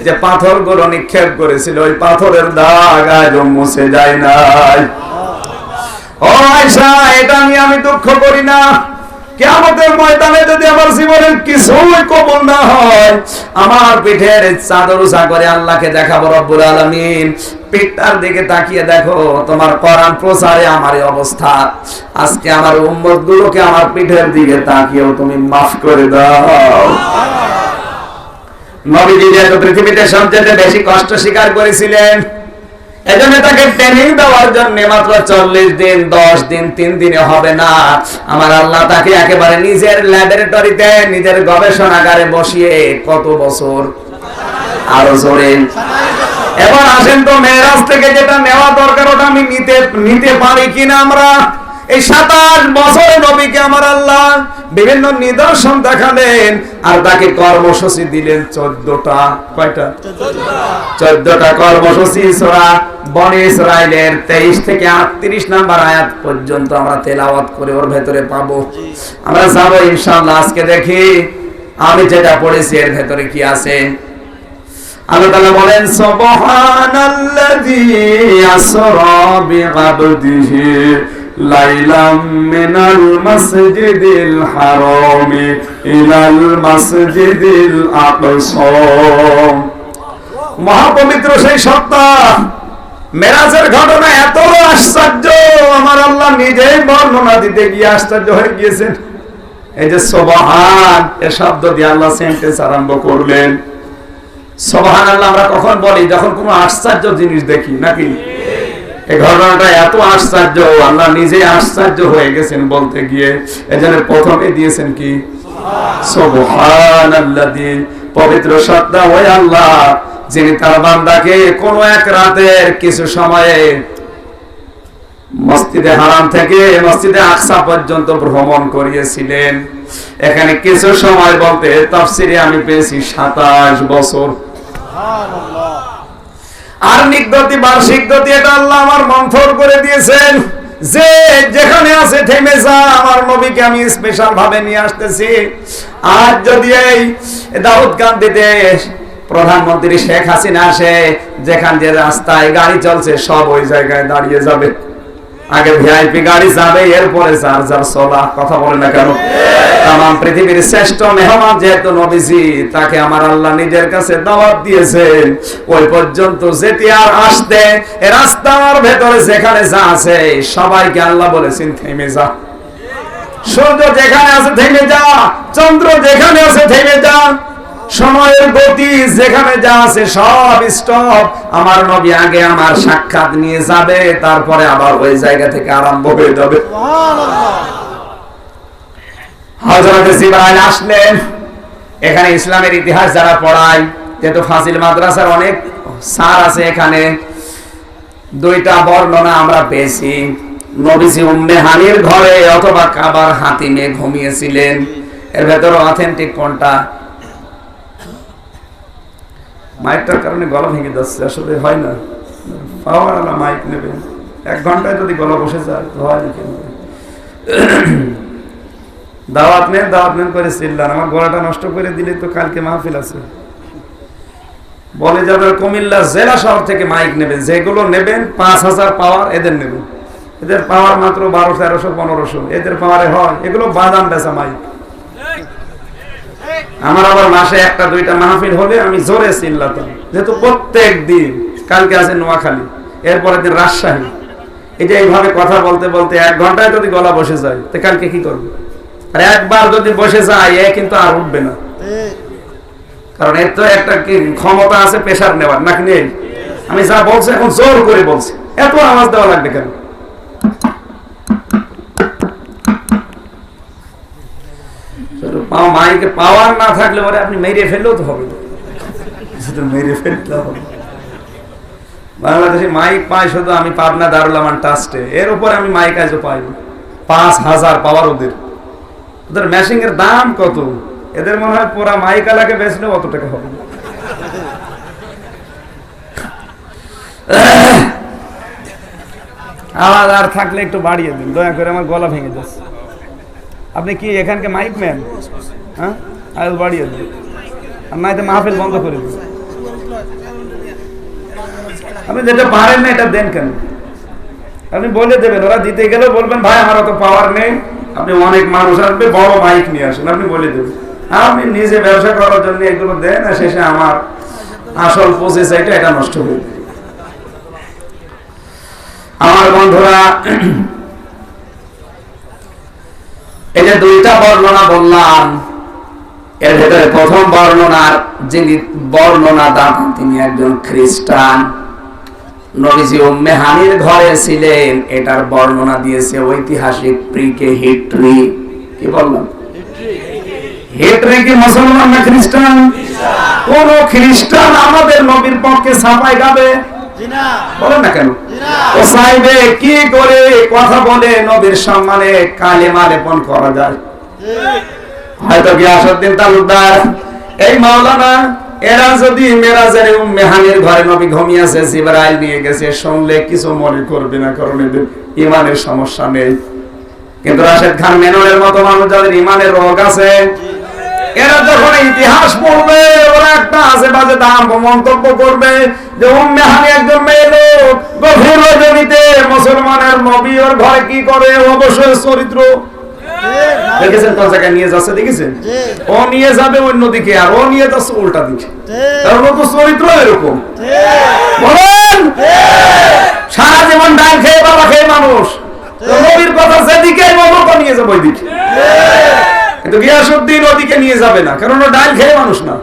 যে পাথরগুলো নিক্ষেপ করেছিল ওই পাথরের দাগ আজও মুছে যায় নাই। ও আয়েশা এটা নিয়ে আমি দুঃখ করি না, কিয়ামতের ময়দানে যদি আমার জীবনের কিছুই কবুল না হয়, আমার পিঠের চাদর উঁচা করে আল্লাহকে দেখাবো রব্বুল আলামিন, পিঠটার দিকে তাকিয়ে দেখো তোমার কোরআন প্রচারে আমার এই অবস্থা, আজকে আমার উম্মত গুলোকে আমার পিঠের দিকে তাকিয়েও তুমি মাফ করে দাও। নবীজি যেহেতু পৃথিবীতে সবচেয়ে বেশি কষ্ট স্বীকার করেছিলেন, এজন্য তাকে ট্রেনিং দেওয়ার জন্য মাত্র 40 দিন 10 দিন 3 দিনে হবে না। আমার আল্লাহ তাকে একেবারে নিজের ল্যাবরেটরিতে নিজের গবেষণাগারে বসিয়ে কত বছর, আরো জোরে। এবার আসেন তো মেরাজ থেকে যেটা নেওয়া দরকার ওটা আমি নিতে পারি কিনা আমরা? এই 27 বছরে নবীকে আমার আল্লাহ বিভিন্ন নিদর্শন দেখালেন আর তাকে কর্মসূচি দিলেন 14টা। কয়টা? 14টা কর্মসূচি। সূরা বনী ইসরাইলের 23 থেকে 38 নাম্বার আয়াত পর্যন্ত আমরা তেলাওয়াত করে ওর ভেতরে পাবো। আমরা যাবো ইনশাআল্লাহ। আজকে দেখি আমি যেটা পড়েছি এর ভেতরে কি আছে। আল্লাহ তাআলা বলেন সুবহানাল্লাযী আসরা বিআবদিহি লাইলাম মিনাল মাসজিদিল হারামি ইলাল মাসজিদিল আকসা। মহাপবিত্র সেই সত্তা মেরাজের ঘটনা এত আশ্চর্য, আমার আল্লাহ নিজেই বর্ণনা দিতে গিয়ে আশ্চর্য হয়ে গিয়েছেন। এই যে সুবহান এ শব্দ দিয়ে আল্লাহ সেন্টেন্স আরম্ভ করলেন। সুবহানাল্লাহ আমরা কখন বলি? যখন কোনো আশ্চর্য জিনিস দেখি, নাকি? এই ঘটনাটা এত আশ্চর্য, আল্লাহ নিজে আশ্চর্য হয়ে গেছেন বলতে গিয়ে। এজন্য প্রথমে দিয়েছেন কি? সুবহানাল্লাযী, পবিত্র সত্তা ওই আল্লাহ যিনি তার বান্দাকে কোন এক রাতের কিছু সময়ে মসজিদে হারাম থেকে মসজিদে আকসা পর্যন্ত ভ্রমণ করিয়েছিলেন। এখানে কিছু সময় বলতে তাফসীরে আমি পেয়েছি 27 বছর। আর নিগতি বার্ষিক গতি এটা আল্লাহ আমার মন্থর করে দিয়েছেন যে যেখানে আছে থেমে যা, আমার নবীকে আমি স্পেশাল ভাবে নিয়ে আসতেছি। আর যদি এই দাউদকান্দিতে প্রধানমন্ত্রী শেখ হাসিনা আসে, যেখান যে রাস্তায় গাড়ি চলছে সব ওই জায়গায় দাঁড়িয়ে যাবে। আগে ভিআইপি গাড়ি যাবে, এরপরে যার যার চলা। কথা বলে না কেন? তামাম পৃথিবীর শ্রেষ্ঠ মেহমান যেহেতু নবীজি, তাকে আমার আল্লাহ নিজের কাছে দাওয়াত দিয়েছেন। ওই পর্যন্ত যেতে আর আসতে রাস্তার ভেতরে যেখানে যা আছে সবাইকে আল্লাহ বলেছেন থেমে যা। সূর্য যেখানে আছে থেমে যা, চন্দ্র যেখানে আছে থেমে যা, সময়ের গতি যেখানে যা আছে সব স্টপ। আমার নবী আগে আমার সাক্ষাৎ নিয়ে যাবে, তারপরে আবার ওই জায়গা থেকে আরম্ভ হয়ে যাবে। হযরত জিবরাইল আসলেন। এখানে ইসলামের ইতিহাস যারা পড়ায়, যেহেতু ফাজিল মাদ্রাসার অনেক স্যার আছে, এখানে 2টা বর্ণনা আমরা পেয়েছি। নবীজি উম্মে হানির ঘরে অথবা কাবার হাতিমে ঘুমিয়েছিলেন। এর ভেতরে অথেন্টিক কোনটা? মাইকটার কারণে গলা ভেঙে যাচ্ছে, আসলে হয় না। পাওয়ার আলা মাইক নেবে, 1 ঘন্টায় যদি গলা বসে যায় তো হয় না। দাওয়াত নেন করে চিল্লান, আমার গলাটা নষ্ট করে দিলে তো কালকে মাহফিল আছে। বলে যাবে কুমিল্লা জেলা শহর থেকে মাইক নেবেন, যেগুলো নেবেন 5000 পাওয়ার এদের নেবেন। এদের পাওয়ার মাত্র 1200, 1300, 1500 এদের পাওয়ারে হয়। এগুলো বাদাম বেচা মাইক। আমার আবার মাসে 1-2টা মাহফিল হলে আমি জোরে চিল্লাতাম, যেহেতু প্রত্যেক দিন। কালকে আছে নোয়াখালী, এরপরের দিন রাজশাহী। এই যে এইভাবে কথা বলতে বলতে 1 ঘন্টায় যদি গলা বসে যায় তো কালকে কি করবে? আর একবার যদি বসে যায় এ কিন্তু আর উঠবে না, কারণ এর তো একটা কি ক্ষমতা আছে প্রেসার নেওয়ার, নাকি নেই? আমি যা বলছি এখন জোর করে বলছি, এত আওয়াজ দেওয়া লাগবে কেন? মাইকে পাওয়ার না থাকলে পরে আপনি মেরে ফেললেও তো হবে, মেরে ফেলতে হবে। বাংলাদেশে মাইক পাই শুধু আমি পাবনা দারুল আমান ট্রাস্টে, এর উপরে আমি মাইক আজও পাই 5000 পাওয়ার। ওদের মেশিং এর দাম কত? এদের মনে হয় পুরা মাইক আলাকে বেচলেও অত টাকা হবে। আওয়াজ আর থাকলে একটু বাড়িয়ে দিন দয়া করে, আমার গলা ভেঙে যাচ্ছে। আপনি কি এখানকে মাইক ম্যান? হ্যাঁ, আওয়াজ বাড়িয়ে দিন, আর নাই তো মাহফিল বন্ধ করে দিন। আপনি যেটা পারেন না এটা দেন কেন? আপনি বলে দেবেন, ওরা দিতে গেলেও বলবেন ভাই আমার অত পাওয়ার নেই, আপনি অনেক মানুষ আসবে, বড় মাইক নিয়ে আসেন। আপনি বলে দেবেন, আপনি নিজে ব্যবসা করার জন্য এগুলো দেন, আর শেষে আমার আসল প্রসেস এটা নষ্ট হয়ে যায়। আমার বন্ধুরা, এই যে 2টা বর্ণনা বললাম, এর ভেতরে প্রথম বর্ণনার যিনি বর্ণনাদাতা তিনি একজন খ্রিস্টান। নবীজি উম্মে হানির ঘরে ছিলেন, এটার বর্ণনা দিয়েছে ঐতিহাসিক প্রিকে হিট্রি। কি বললাম? হিটরি কি মুসলমান না খ্রিস্টান? কোন খ্রিস্টান আমাদের নবীর পক্ষে সাফাই গাবে? বলেন না কেন? ও সাইবে কি করে কথা বলে নবীর সম্মানে কালেমা লেপন করা যায়? হয়তো গিয়াসউদ্দিন তালুকদার, এই মাওলানা, এরা যদি মেরাজের উম্মে হানির ঘরে নবী ঘুমিয়েছে, জিবরাইল নিয়ে গেছে, শুনলে কিছু মনে করবে না, কারণ এদের ইমানের সমস্যা নেই। কিন্তু রাশেদ খান মেননের মতো মানুষ যাদের ইমানের রোগ আছে, এরা যখন ইতিহাস পড়বে, ওরা একটা আশেপাশে দাম মন্তব্য করবে যে উম্মে হানি একজন মেয়ে লোক, গভীর রজনীতে মুসলমানের নবী ওর ঘরে কি করে, অবশ্যই চরিত্র দেখেছেন, কোন জায়গায় নিয়ে যাচ্ছে দেখেছেন? ও নিয়ে যাবে অন্যদিকে, আর ও নিয়ে যাচ্ছে উল্টা দিকে, কারণ ও তো চরিত্র এরকম। বলেন, সারা জীবন ডাল খেয়ে বাবা খেয়ে মানুষ, নবীর কথা যেদিকে মতো নিয়ে যাবে ওইদিকে। কিন্তু গিয়াসউদ্দিন ওদিকে নিয়ে যাবে না, কারণ ও ডাল খেয়ে মানুষ না।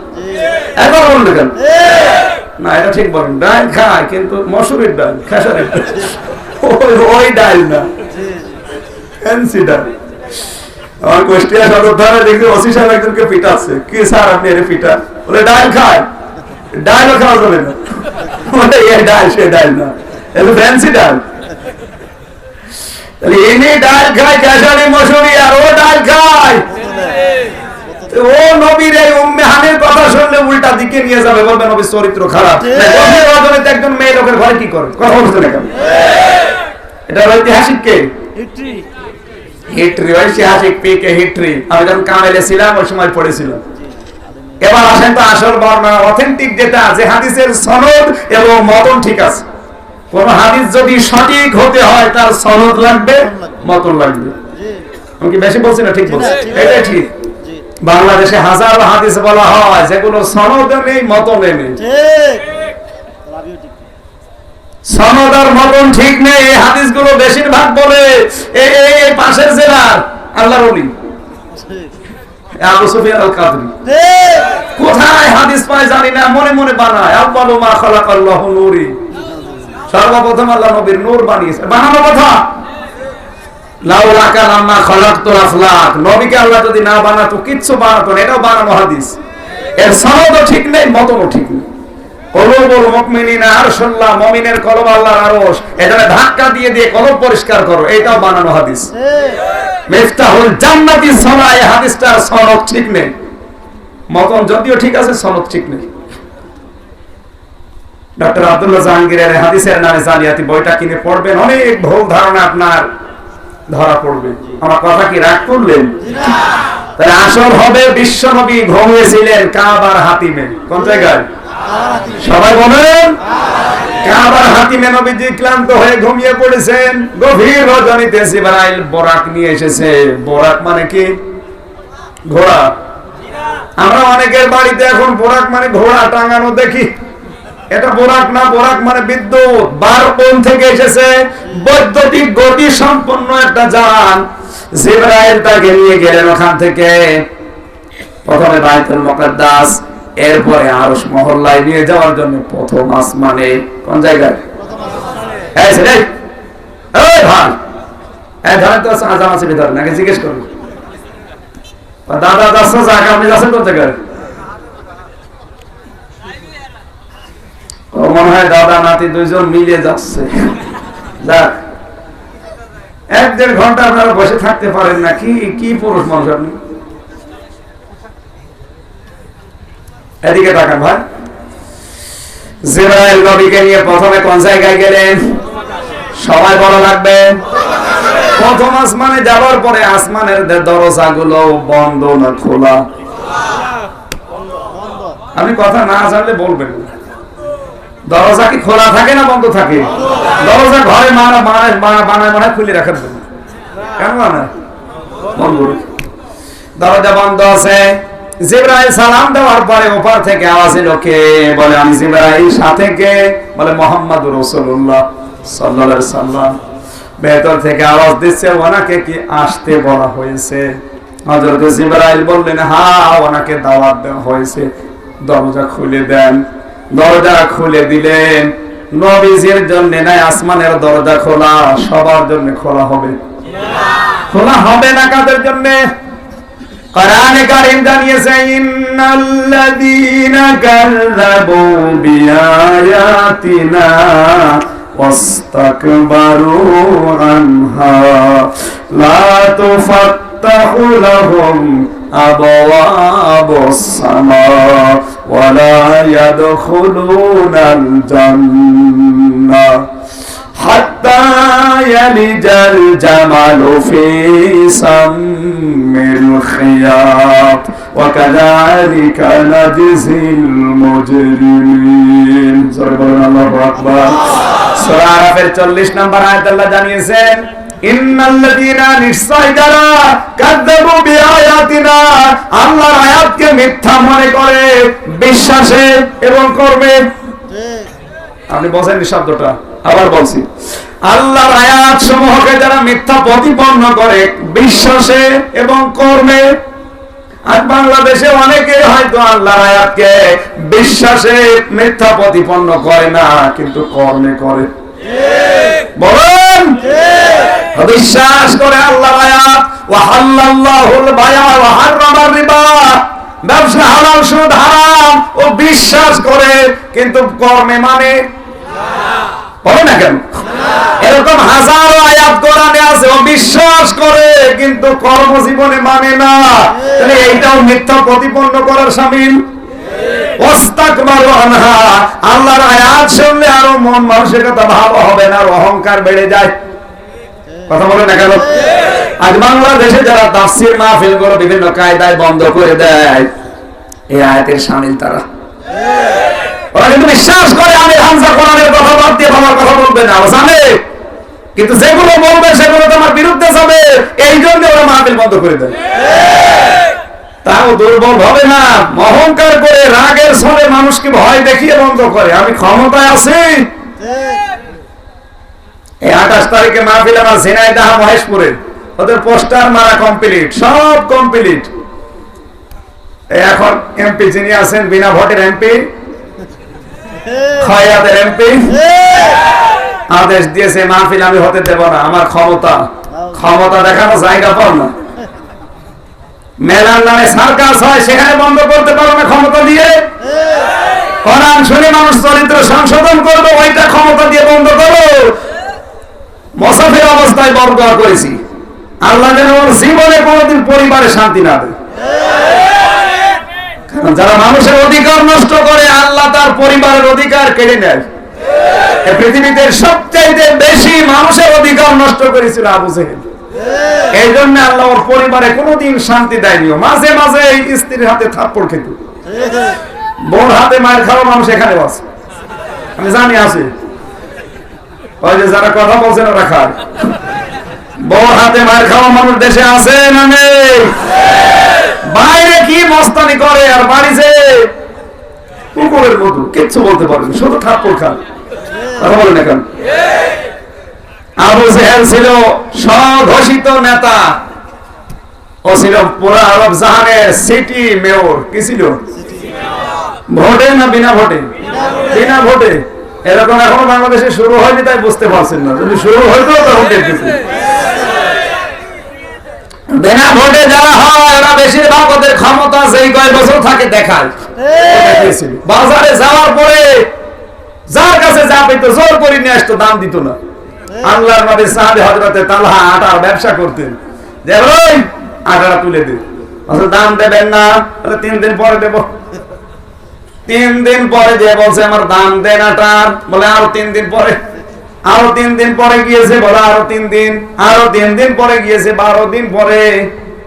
এখন বলুন কেন? না, এটা ঠিক বলেন, ডাল খায় কিন্তু মসুরের ডাল, খেসারের ডাল, ওই ডাল না, ফ্যান্সি ডাল। আমার কুষ্টিয়া সদর থানায় দেখি ওসি সাহেব একজনকে পিটাচ্ছে। কি স্যার আপনি এর পিটা? বলে ডাল খায়, ডালও খাওয়া যাবে না। বলে এই ডাল সে ডাল না, এটা ফ্যান্সি ডাল। তাহলে এনে ডাল খায় খেসারি মসুরি, আর ও ডাল খায়। ও নবীর এই উম্মে হানির কথা শুনলে উল্টা দিকে নিয়ে যাবে, বলবে নবীর চরিত্র খারাপ। একজন মেয়ে লোকের ঘরে কি করে? কথা বলছে না কেন? এটা ঐতিহাসিক কে? হিটরি, ঐতিহাসিক পিকে হিটরি। আমি যখন কামেলে ছিলাম ওই সময় পড়েছিলাম। এবার আসেন তো আসল বর্ণনা, অথেন্টিক যেটা, যে হাদিসের সনদ এবং মতন ঠিক আছে। কোন হাদিস যদি সঠিক হতে হয় তার সনদ লাগবে, মতন লাগবে। আমি কি বেশি বলছি না ঠিক বলছি? এটাই ঠিক। বাংলাদেশে হাজারো হাদিস বলা হয় যেগুলো সনদে নেই, মতনে নেই। সনদ আর মতন ঠিক নেই। এই হাদিসগুলো বেশিরভাগ বলে এই পাশের জেলার আল্লাহর ওলি আবু সুফিয়ান আল কাদরি, কোথায় হাদিস পায় জানি না, মনে মনে বানায়। আউয়ালু মা খালাকাল্লাহু নূরি, সর্বপ্রথম আল্লাহ নবীর নূর বানিয়েছে, বানানো কথা। লাউলাকা লাম্মা খালাকতুল আফলাক, নবীকে আল্লাহ যদি না বানাতো কিচ্ছু বানাতো না, এটাও বানানো হাদিস। এর সনদও ঠিক নেই, মতনও ঠিক নেই। কলবুল মুমিনিনা আরশুল্লাহ, মুমিনের কলব আল্লাহর আরশ, এটা ধাক্কা দিয়ে দিয়ে কলব পরিষ্কার করো, এটাও বানানো হাদিস। মিফতাহুল জান্নাতি সালা, এই হাদিসটার সনদ ঠিক নেই, মতন যদিও ঠিক আছে, সনদ ঠিক নেই। ডক্টর আব্দুল্লাহ জাহাঙ্গীরের হাদিসের নামে জালিয়াতি বইটা কিনে পড়বেন, অনেক ভুল ধারণা আপনার ধরা পড়বে। আমার কথা কি রাগ করলেন? তাহলে আসল হবে বিশ্ব নবী ঘুমিয়েছিলেন কাবার হাতিমে। কোন জায়গায়? সবাই বলেন, কাবার হাতিমে নবীজি ক্লান্ত হয়ে ঘুমিয়ে পড়েছেন। গভীর রজনীতে জিবরাইল বোরাক নিয়ে এসেছে। বোরাক মানে কি? ঘোড়া। আমরা অনেকের বাড়িতে এখন বোরাক মানে ঘোড়া টাঙানো দেখি। এটা বোরাক না, বোরাক মানে বিদ্যুৎ। বারপন থেকে এসেছে, বৈদ্যুতিক গতি সম্পন্ন একটা যান। জিবরাইল তাকে নিয়ে গেলেন ওখান থেকে, প্রথমে বাইতুল মুকাদ্দাস, এরপরে আরশ মহল্লায় নিয়ে যাওয়ার জন্য প্রথম আসমানে। কোন জায়গায়? এই ছেলে, এই ভাই, এই ধরেন তো আজান আছে ভিতরে নাকি? জিজ্ঞেস করুন। দাদা যাচ্ছে, যাক, আপনি যাচ্ছেন কোন জায়গায়? ও মনে হয় দাদা নাতি দুইজন মিলে যাচ্ছে। যাক, 1-1.5 ঘন্টা আপনারা বসে থাকতে পারেন না? কি পুরুষ মানুষ আপনি। এদিকে তাকান ভাই। জিবরাইল নবীকে নিয়ে প্রথমে কোন জায়গায় গেলেন? সবাই বলা লাগবে। প্রথম আসমানে যাওয়ার পরে আসমানের দরজাগুলো বন্ধ না খোলা? আপনি কথা না জানলে বলবেন। দরজা কি খোলা থাকে না বন্ধ থাকে? দরজা ঘরে বানায় মনে খুলে রাখার জন্য, কেন বানায়? বন্ধ। দরজা বন্ধ আছে। জিবরাইল সালাম দেওয়ার পরে ওপার থেকে আওয়াজ এলো, কে? বলে আমি জিবরাইল। সাথে কে? বলে মুহাম্মদুর রাসূলুল্লাহ সাল্লাল্লাহু আলাইহি সাল্লাম। ভেতর থেকে আওয়াজ দিচ্ছে, ওনাকে কি আসতে বলা হয়েছে? হযরত জিবরাইল বললেন, হ্যাঁ, ওনাকে দাওয়াত দেওয়া হয়েছে। দরজা খুলে দেন। দরজা খুলে দিলেন। নবীজির জন্য নাই আসমানের দরজা খোলা, সবার জন্য খোলা হবে। খোলা হবে না কাদের জন্য? কোরআনে কারীম জানিয়েছে ইন্নাল্লাযীনা কাযযাবু বিআয়াতিনা ওয়াস্তাকবারু আনহা লা তুফাত্তাহু লাহুম আবওয়াবুস সামা ওয়া লা ইয়াদখুলুনাল জান্নাহ হাত্তা ইয়ালিজাল জামালু ফি সাম্মিল খিয়াত ওয়া কাযালিকা নাজজিল মুজরিমিন। আল্লাহু আকবার। সূরা আরাফের 40 নম্বর আয়াত আল্লাহ জানিয়েছেন ইন্নাল্লাযীনা নিশ্চয় যারা কাযযাবু বিআয়াতিনা আল্লাহর আয়াতকে মিথ্যা মনে করে বিশ্বাসে এবং কর্মে। আপনি বলেন এই শব্দটা আবার বলছি, আল্লাহর আয়াত সমূহকে যারা মিথ্যা প্রতিপন্ন করে বিশ্বাসে এবং কর্মে। আর বাংলাদেশে অনেকে হয়তো আল্লাহর আয়াতকে বিশ্বাসে মিথ্যা প্রতিপন্ন করে না, কিন্তু কর্মে করে। বলেন বিশ্বাস করে আল্লাহর আয়াত ওয়া হাল্লাল্লাহুল বায়আ ওয়া হারামার রিবা, ব্যবসা হালাল সুদ হারাম, ও বিশ্বাস করে কিন্তু কর্মে মানে বলে না কেন? এরকম হাজারো আয়াত কোরআনে আছে, ও বিশ্বাস করে কিন্তু কর্মজীবনে মানে না, তাহলে এইটাও মিথ্যা প্রতিপন্ন করার শামিল। ওয়াস্তাকবারু আনহা আল্লাহর আয়াত শুনলে আরো মন মানসিকতা ভালো হবে না, আর অহংকার বেড়ে যায়। কথা বলে না কেন? আজ বাংলাদেশে যারা তাফসীর মাহফিল গুলো বিভিন্ন কায়দায় বন্ধ করে দেয়, এই আয়াতের শামিল তারা। ওরা কিন্তু বিশ্বাস করে আমি হামজা কোরআনের কথা বাদ দিয়ে আমার কথা বলবে না, জানে কিন্তু যেগুলো বলবে সেগুলো তোমার বিরুদ্ধে যাবে, এই জন্য ওরা মাহফিল বন্ধ করে দেয়। তাও দুর্বল হবে না, অহংকার করে রাগের ছলে মানুষকে ভয় দেখিয়ে বন্ধ করে আমি ক্ষমতায় আছি। এই 28 তারিখে মাহফিল আমার ঝিনাইদহ মহেশপুরে, ওদের পোস্টার মারা কমপ্লিট, সব কমপ্লিট। এখন এমপি যিনি আছেন বিনা ভোটের এমপি, খয়াতের এমপি আদেশ দিয়েছে মাহফিল আমি হতে দেব না, আমার ক্ষমতা দেখানো জায়গা পাও না। মেলার নামে সার্কাস হয়, সেখানে বন্ধ করতে পারো না ক্ষমতা দিয়ে। কোরআন শুনে মানুষ চরিত্র সংশোধন করবে, ওইটা ক্ষমতা দিয়ে বন্ধ করো। মুসাফির অবস্থায় বরদোয়া করেছি, আল্লাহ যেন ওর জীবনে কোনোদিন পরিবারে শান্তি না দেয়। কারণ যারা মানুষের অধিকার নষ্ট করে, আল্লাহ তার পরিবারের অধিকার কেড়ে নেয়। এই পৃথিবীতে সবচাইতে বেশি মানুষের অধিকার নষ্ট করেছিল আবু জেহেল। এই জন্য আল্লাহ ওর পরিবারে কোনোদিন শান্তি দেয়নি। মাঝে মাঝে স্ত্রীর হাতে থাপ্পড় খেত, বোর হাতে মায়ের খাওয়া মানুষ এখানে আছে, আমি জানি আছে। ওই যে যারা কথা বলছেন ওরা খায়, বোর হাতে মায়ের খাওয়া মানুষ দেশে আছে না নেই? বাইরে কি মস্তানি করে, আর বাড়িতে কুকুরের মতো কিচ্ছু বলতে পারেন, শুধু থাপ্পড় খান। কথা বলেন এখন। আবু জেহেল ছিল স্বঘোষিত নেতা, ও ছিল পুরা আরব জাহানের সিটি মেয়র। কি ছিল? ভোটে না বিনা ভোটে? বিনা ভোটে। এরকম এখনো বাংলাদেশে শুরু হয়নি, তাই বুঝতে পারছেন না। যদি শুরু হইতো তখন দেখতেছি। বিনা ভোটে যারা হয় ওরা বেশিরভাগ ওদের ক্ষমতা যেই কয়েক বছর থাকে দেখায়। বাজারে যাওয়ার পরে যার কাছে যা পেত জোর করে নিয়ে আসতো, দাম দিত না। আল্লাহর নবী সাহাবী হযরতে তালহা আটার ব্যবসা করতেন, যে ওই আটাটা তুলে দিন, দাম দেবেন না, 3 দিন পরে দেব। 3 দিন পরে যে বলছে আমার দাম দেন আটার, বলে আরো 3 দিন পরে, আরো 3 দিন পরে গিয়েছে, বলে আরো 3 দিন, আরো 3 দিন পরে গিয়েছে, 12 দিন পরে,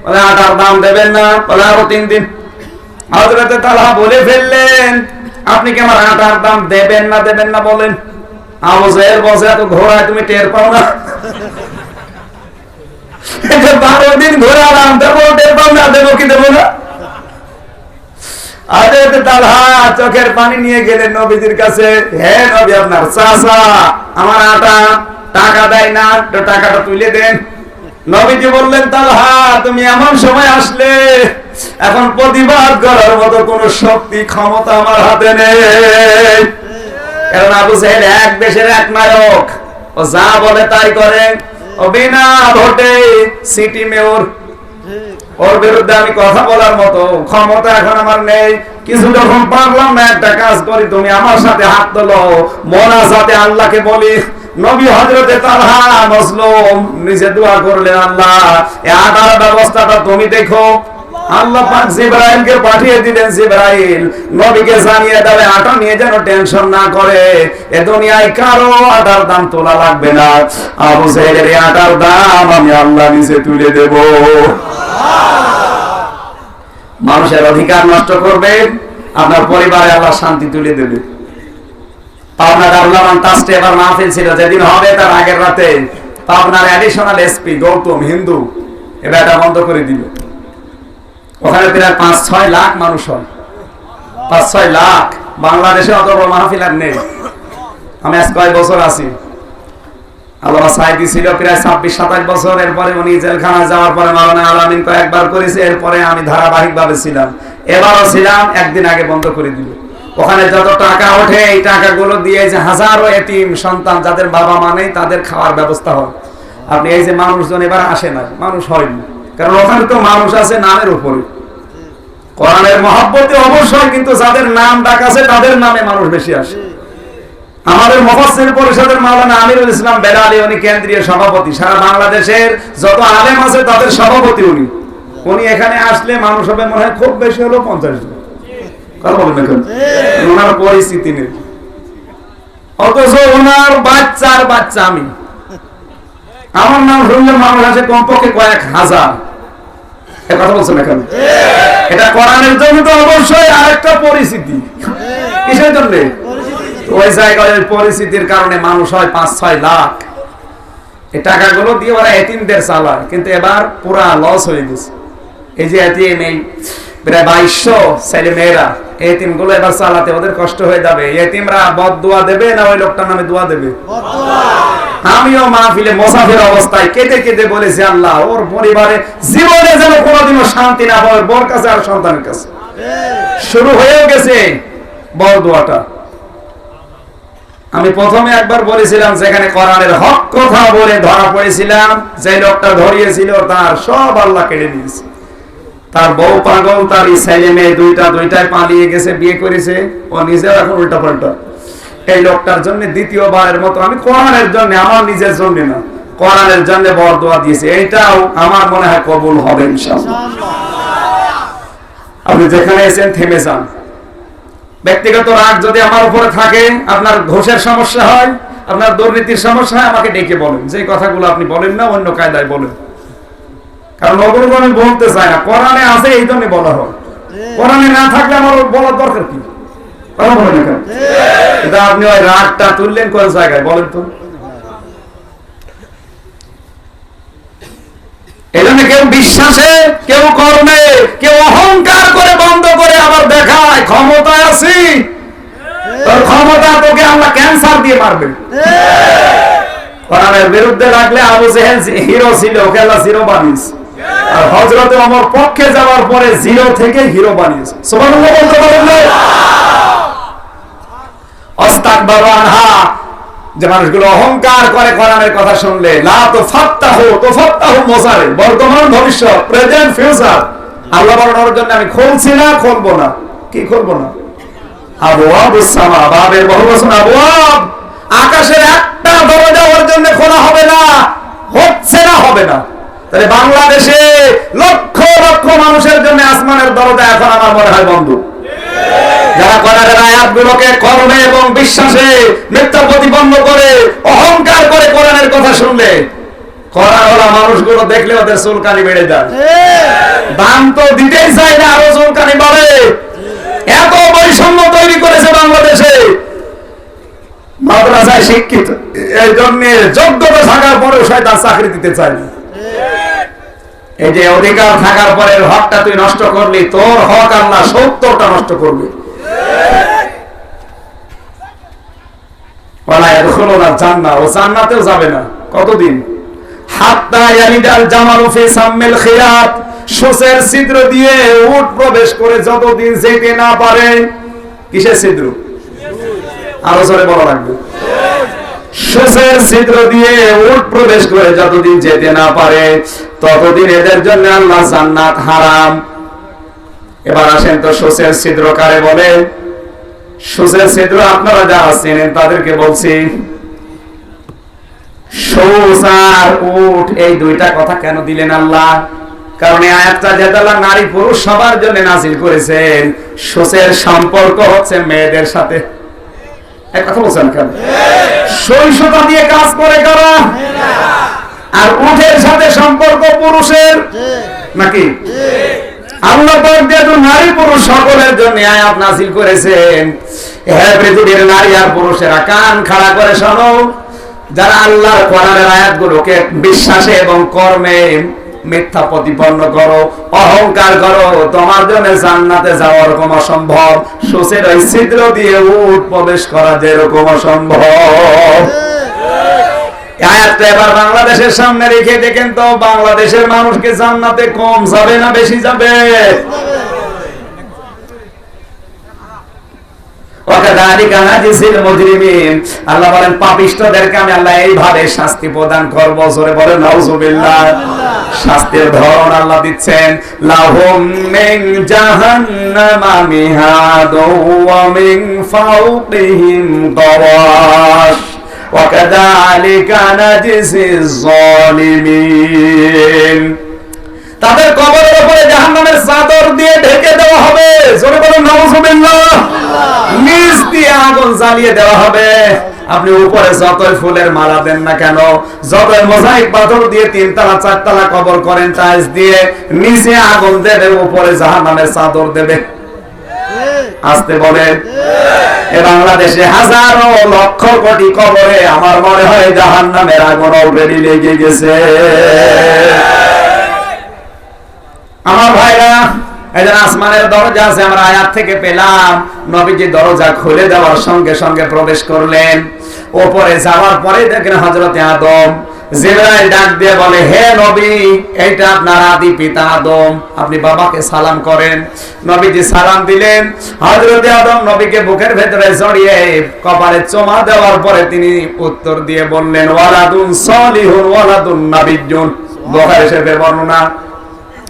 বলে আটার দাম দেবেন না, বলে আরো 3 দিন। হযরতে তালহা বলে ফেললেন, আপনি কি আমার আটার দাম দেবেন না বলেন? আবু জেহেল বসে এত ঘোড়ায় তুমি টের পাও না? 12 দিন ঘোড়া দাম দেবো, টের পাও না? দেবো কি দেবো না? হযরতে তালহা চোখের পানি নিয়ে গেলেন নবীজির কাছে, হে নবী, আপনার চাচা আমার আটা টাকা দেয় না, তো টাকাটা তুলে দেন। নবীজি বললেন, তালহা তুমি এমন সময় আসলে, এখন প্রতিবাদ করার মতো কোন শক্তি ক্ষমতা আমার হাতে নেই। কারণ আবু জাহেল এক দেশের এক নায়ক, ও যা বলে তাই করে, ও বিনা ভোটে সিটি মেয়র। ওর বিরুদ্ধে আমি কথা বলার মতো ক্ষমতা এখন আমার নেই। কিছু যখন পারলাম না, একটা কাজ করি, তুমি আমার সাথে হাত তোলো, মোনাজাতে আল্লাহকে বলি। নবী হযরতে তালহা মজলুম নিজে দোয়া করলেন, আল্লাহ এই আটার ব্যবস্থাটা তুমি দেখো। আল্লাহ পাক জিবরাইলকে পাঠিয়ে দিলেন, জিবরাইল নবীকে জানিয়ে দেবে আটা নিয়ে যেন টেনশন না করে, এ দুনিয়ায় কারো আটার দাম তোলা লাগবে না, আবু জাহেলের এই আটার দাম আমি আল্লাহ নিজে তুলে দেব। মানুষের অধিকার নষ্ট করবে, আপনার পরিবারে আল্লাহ শান্তি তুলে দেবে। পাবনা দারুল আমান ট্রাস্টে এবার মাহফিল ছিল, যেদিন হবে তার আগের রাতে পাবনার অ্যাডিশনাল এসপি গৌতম হিন্দু এবার এটা বন্ধ করে দিল। ওখানে প্রায় 5-6 লাখ মানুষ হয়, 5-6 লাখ। বাংলাদেশে অত বড় মাহফিল আর নেই। আমি আজ কয়েক বছর আছি, আল্লাহ সাইদি ছিল প্রায় 26-27 বছর। এরপরে উনি জেলখানা যাওয়ার পরে মাওলানা আলামিন কয়েকবার করেছে, এরপরে আমি ধারাবাহিক ভাবে ছিলাম, এবারও ছিলাম, একদিন আগে বন্ধ করে দিল। ওখানে যত টাকা ওঠে এই টাকাগুলো দিয়ে যে হাজারো এতিম সন্তান যাদের বাবা মা নেই তাদের খাওয়ার ব্যবস্থা হয়। আপনি এই যে মানুষজন এবার আসে না, মানুষ হয়নি, কারণ ওখানে তো মানুষ আছে নামের উপরে। কোরআনের মহব্বতে অবশ্যই, কিন্তু যাদের নাম ডাক আছে তাদের নামে মানুষ বেশি আসে। আমাদের মুফাসসির পরিষদের মাওলানা আমিরুল ইসলাম বেলালী, উনি কেন্দ্রীয় সভাপতি, সারা বাংলাদেশের যত আলেম আছে তাদের সভাপতি উনি। উনি এখানে আসলে মানুষ হবে মনে হয় খুব বেশি হলো 50 জন। কথা বলেন এখন, ওনার পরিস্থিতি নেই, অথচ ওনার বাচ্চার বাচ্চা আমি। আমার নাম শুনলে মানুষ আছে কমপক্ষে কয়েক হাজার। কথা বলছেন এখন, এটা কোরআনের জন্য তো অবশ্যই আরেকটা পরিস্থিতি। কিসের জন্য? ওই জায়গায় পরিস্থিতির কারণে মানুষ হয় 5-6 লাখ। এই টাকাগুলো দিয়ে ওরা এতিমদের চালায়, কিন্তু এবার পুরা লস হয়ে গেছে। এই যে এতিম, এই প্রায় 2200 ছেলে মেয়েরা, এতিমগুলো এবার চালাতে ওদের কষ্ট হয়ে যাবে। এতিমরা বদদুয়া দেবে না ওই লোকটার নামে দোয়া দেবে? আমিও মাহফিলে মুসাফির অবস্থায় কেঁদে কেঁদে বলেছি, আল্লাহ ওর পরিবারে জীবনে যেন কোনোদিনও শান্তি না হয়, বোর কাছে আর সন্তানের কাছে। শুরু হয়েও গেছে বদদুয়াটা। আমি প্রথমে একবার বলেছিলাম, যেখানে কোরআনের হক কথা বলে ধরা পড়েছিলাম, যে লোকটা ধরিয়েছিল তার সব আল্লাহ কেড়ে নিয়েছে। তার বউ পাগল, তার ছেলে মেয়ে দুইটায় পালিয়ে গেছে, বিয়ে করেছে, ও নিজেও এখন উল্টা পাল্টা। এই লোকটার জন্য দ্বিতীয়বারের মতো আমি কোরআনের জন্য, আমার নিজের জন্য না, কোরআনের জন্য বরদোয়া দিয়েছি। এইটাও আমার মনে হয় কবুল হবে ইনশাআল্লাহ। আপনি যেখানে এসেন থেমে যান। ব্যক্তিগত রাগ যদি আমার উপরে থাকে, আপনার ঘোষের সমস্যা হয়, আপনার দুর্নীতির সমস্যা হয়, আমাকে ডেকে বলেন। যে কথাগুলো আপনি বলেন না অন্য কায়দায় বলেন, কারণ ওগুলো আমি বলতে চাই না। কোরআনে আছে এই জন্য বলা হয়, কোরআনে না থাকলে আমার বলার দরকার কি? কথা বলেন না কেন? কিন্তু আপনি ওই রাগটা তুললেন কোন জায়গায় বলেন তো? এজন্য কেউ বিশ্বাসে, কেউ কর্মে, কেউ অহংকার করে বন্ধ করে আবার দেখায় ক্ষমতায় আছি। তোর ক্ষমতা তোকে আমরা ক্যান্সার দিয়ে মারবে। কোরআনের বিরুদ্ধে রাখলে আবু জেহেল হিরো ছিল, ওকে আল্লাহ জিরো বানিয়েছে। আর হযরত ওমর পক্ষে যাওয়ার পরে জিরো থেকে হিরো বানিয়েছে। সুবহানাল্লাহ বলতে পারেন না? আস্তাকবারু আনহা, যে মানুষগুলো অহংকার করে কোরআনের কথা শুনলে, লা তুফাত্তাহু মোসারে, বর্তমান ভবিষ্যৎ, প্রেজেন্ট ফিউচার। আল্লাহ বলেন ওর জন্য আমি খুলছি না, খুলবো না। কি খুলবো না? আবওয়াবুস সামা, বাবের বহুবচন আবওয়াব। আকাশের একটা দরজা ওর জন্য খোলা হবে না, হচ্ছে না, হবে না। তাহলে বাংলাদেশে লক্ষ লক্ষ মানুষের জন্য আসমানের দরজা এখন আমার মনে হয় বন্ধ। যারা কোরআনের আয়াতগুলোকে কর্মে এবং বিশ্বাসে মিথ্যা প্রতিপন্ন করে, অহংকার করে কোরআনের কথা শুনলে, কোরআনওয়ালা মানুষগুলো দেখলে ওদের চুলকানি বেড়ে যায়। দাম তো দিতেই চায় না, আরো চুলকানি বাড়ে। এত বৈষম্য তৈরি করেছে বাংলাদেশে। মাদ্রাসায় শিক্ষিত, এই জন্য যোগ্যতা থাকার পরেও শয়তান চাকরি দিতে চায় না। এই যে অধিকার থাকার পরে হকটা তুই নষ্ট করলি, তোর হক আল্লাহ 70টা নষ্ট করবে। জান্নাত, ও জান্নাতেও যাবে না কতদিন? হাত্তা ইয়ালিদাল জামালু ফি সাম্মিল খিয়াত, সূচের ছিদ্র দিয়ে উট প্রবেশ করে যতদিন যেতে না পারে। কিসের ছিদ্র? আরো জোরে বলা লাগবে। সূচের ছিদ্র দিয়ে উট প্রবেশ করে যতদিন যেতে না পারে ততদিন এদের জন্য আল্লাহ জান্নাত হারাম। এবার আসেন তো সূচের ছিদ্র কারে বলে? সূচের ছিদ্র আপনারা যারা চেনেন তাদেরকে বলছি। সূচ আর উট এই দুইটা কথা কেন দিলেন আল্লাহ? কারণ এই আয়াতটা যেটা আল্লাহ নারী পুরুষ সবার জন্য নাযিল করেছেন, সূচের সম্পর্ক হচ্ছে মেয়েদের সাথে। এক কথা বলছেন কেন? সহিষ্ণুতা দিয়ে কাজ করে কারা? আর উটের সাথে সম্পর্ক পুরুষের নাকি? আল্লাহ পাক যেহেতু নারী পুরুষ সকলের জন্য আয়াত নাযিল করেছেন, হে পৃথিবীর নারী আর পুরুষেরা কান খাড়া করে শোনো। যারা আল্লাহর কোরআনের আয়াতগুলোকে বিশ্বাসে এবং কর্মে মিথ্যা প্রতিপন্ন করো, অহংকার করো, তোমার জন্য জান্নাতে যাওয়া এরকম অসম্ভব, সূচের ওই ছিদ্র দিয়ে উট প্রবেশ করা যেরকম অসম্ভব। আয়াতটা এবার বাংলাদেশের সামনে রেখে দেখেন তো, বাংলাদেশের মানুষকে জান্নাতে কম যাবে না বেশি যাবে? আল্লাহ বলেন পাপিষ্ঠদেরকে আমি আল্লাহ এইভাবে শাস্তি প্রদান করব। জোরে বলেন নাউজুবিল্লাহ। শাস্তির ধরন আল্লাহ দিচ্ছেন, লাহুম মিন জাহান্নামা মিহাদু ওয়া মিন ফাওকিহিম গাওয়াশ ওয়া কাযালিকা নাজিজিজ যালিমিন। তাদের কবরের উপরে জাহান্নামের চাদর দিয়ে ঢেকে দেওয়া হবে। জোরে বলেন নাউজুবিল্লাহ। নিচ দিয়ে আগুন জ্বালিয়ে দেওয়া হবে। আপনি উপরে যতই ফুলের মালা দেন না কেন, যতই মোজাইক পাথর দিয়ে 3 তলা 4 তলা কবর করেন টাইলস দিয়ে, নিচে আগুন দেবে, উপরে জাহান্নামের চাদর দেবে। আসতে বলেন। এ বাংলাদেশে হাজারো লক্ষ কোটি কবরে আমার মনে হয় জাহান্নামের আগুন অলরেডি লেগে গেছে। আমার ভাইরা, এই যে আসমানের দরজা আছে, আমরা আয়াত থেকে পেলাম, নবীজি দরজা খুলে দেওয়ার সঙ্গে সঙ্গে প্রবেশ করলেন। উপরে যাওয়ার পরে দেখেন হযরতে আদম। জিবরাইল ডাক দিয়ে বলে, হে নবী, এইটা আপনার আদি পিতা আদম, আপনি বাবাকে সালাম করেন। নবীজি সালাম দিলেন। হযরতে আদম নবীকে বুকের ভেতরে জড়িয়ে কপালে চুমা দেওয়ার পরে তিনি উত্তর দিয়ে বললেন, ওয়ালাদুন সালিহুন ওয়ালাদুন নাবিয়্যুন। বুখারী শরীফের বর্ণনা।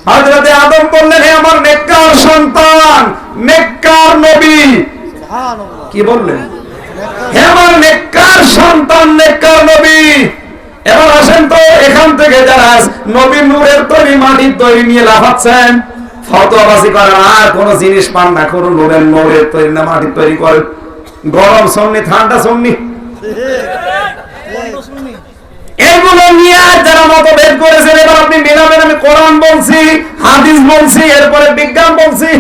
হযরতে আদম বললেন, হে আমার নেককার সন্তান, নেককার নবী। সুবহানাল্লাহ। কি বললেন? হে আমার নেককার সন্তান, নেককার নবী। এবার আসেন তো, এখান থেকে যারা নবীর নূরের তৈরি মাটির তৈরি নিয়ে লাফাচ্ছেন, ফতোয়াবাজি করেন, আর কোন জিনিস পান না, কোন নূরের তৈরি না মাটির তৈরি করেন। গরম সুন্নি, ঠান্ডা সুন্নি, এগুলো নিয়ে যারা মতভেদ করেছেন, এবার আপনি মেলাবেন। আমি কোরআন বলছি, হাদিস বলছি, এরপরে বিজ্ঞান বলছি।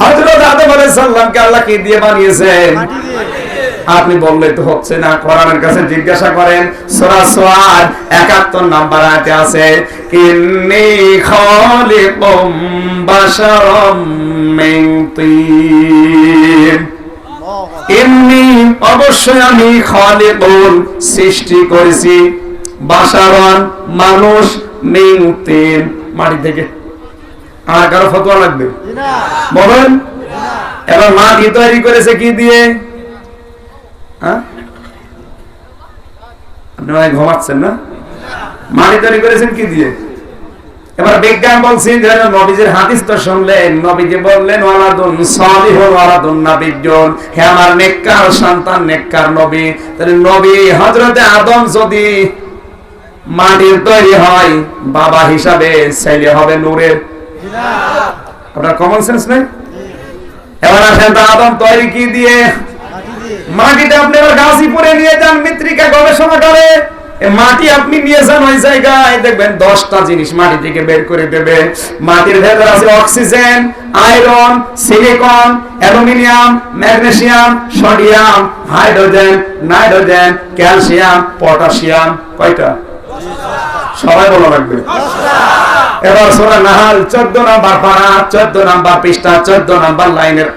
হযরত আদম আলাইহিস সালামকে আল্লাহ কি দিয়ে বানিয়েছেন? আপনি বললে তো হচ্ছে না। কোরআনের কাছে জিজ্ঞাসা করেন। সূরা সুআদ ৭১ নম্বর আয়াতে আছে, ইন্নী খালিকুম বাশারাম মিন তিন। এমনি অবশ্যই আমি খালিকুন সৃষ্টি করেছি, বাশারান মানুষ, মিন তিন মাটি থেকে। আর কারো ফতোয়া লাগবে? বলেন। এবার মাটি তৈরি করেছে কি দিয়ে? আপনি মানে ঘুমাচ্ছেন না? মাটি তৈরি করেছেন কি দিয়ে? এবার বিজ্ঞান বলছেন যে নবীজির হাদিস তো শুনলেন, নবীজি বললেন, ওয়ালাদুন সালিহুন ওয়ালাদুন নাবিয়্যুন, হে আমার নেককার সন্তান, নেককার নবী। তাহলে নবী হযরতে আদম যদি মাটির তৈরি হয়, বাবা হিসাবে ছেলে হবে নূরের। আপনার কমন সেন্স নেই? এবার আসেন তো, আদম তৈরি কি দিয়ে? মাটিটা আপনি এবার গাজীপুরে নিয়ে যান, মৃত্তিকা গবেষণাগারে, মাটি আপনি নিয়ে যান ওই জায়গায়, দেখবেন 10টা জিনিস মাটি থেকে বের করে দেবে। মাটির ভেতর আছে oxygen, iron, silicon, aluminium, magnesium, sodium, hydrogen, nitrogen, calcium, potassium. কয়টা? সবাই বলা লাগবে। এবার সূরা নাহাল 14 নম্বর পারা, 14 নম্বর পৃষ্ঠা, 14 নম্বর লাইনের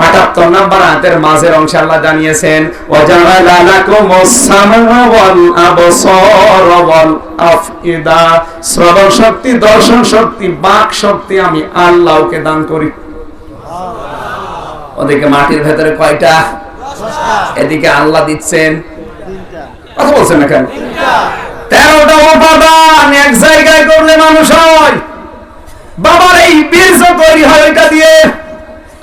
78 নম্বর আয়াতের মাঝের অংশে আল্লাহ জানিয়েছেন, ওয়াজাআলা লাকুমুস সামআ ওয়াল আবসার ওয়াল আফইদা। শ্রবণ শক্তি, দর্শন শক্তি, বাক শক্তি আমি আল্লাহকে দান করি। ওদিকে মাটির ভেতরে কয়টা? এদিকে আল্লাহ দিচ্ছেন, কথা বলছেন না কেন? 13টা উপাদান এক জায়গায় করলে মানুষ হয়। বাবার এই বীর্য তৈরি হয় এটা দিয়ে।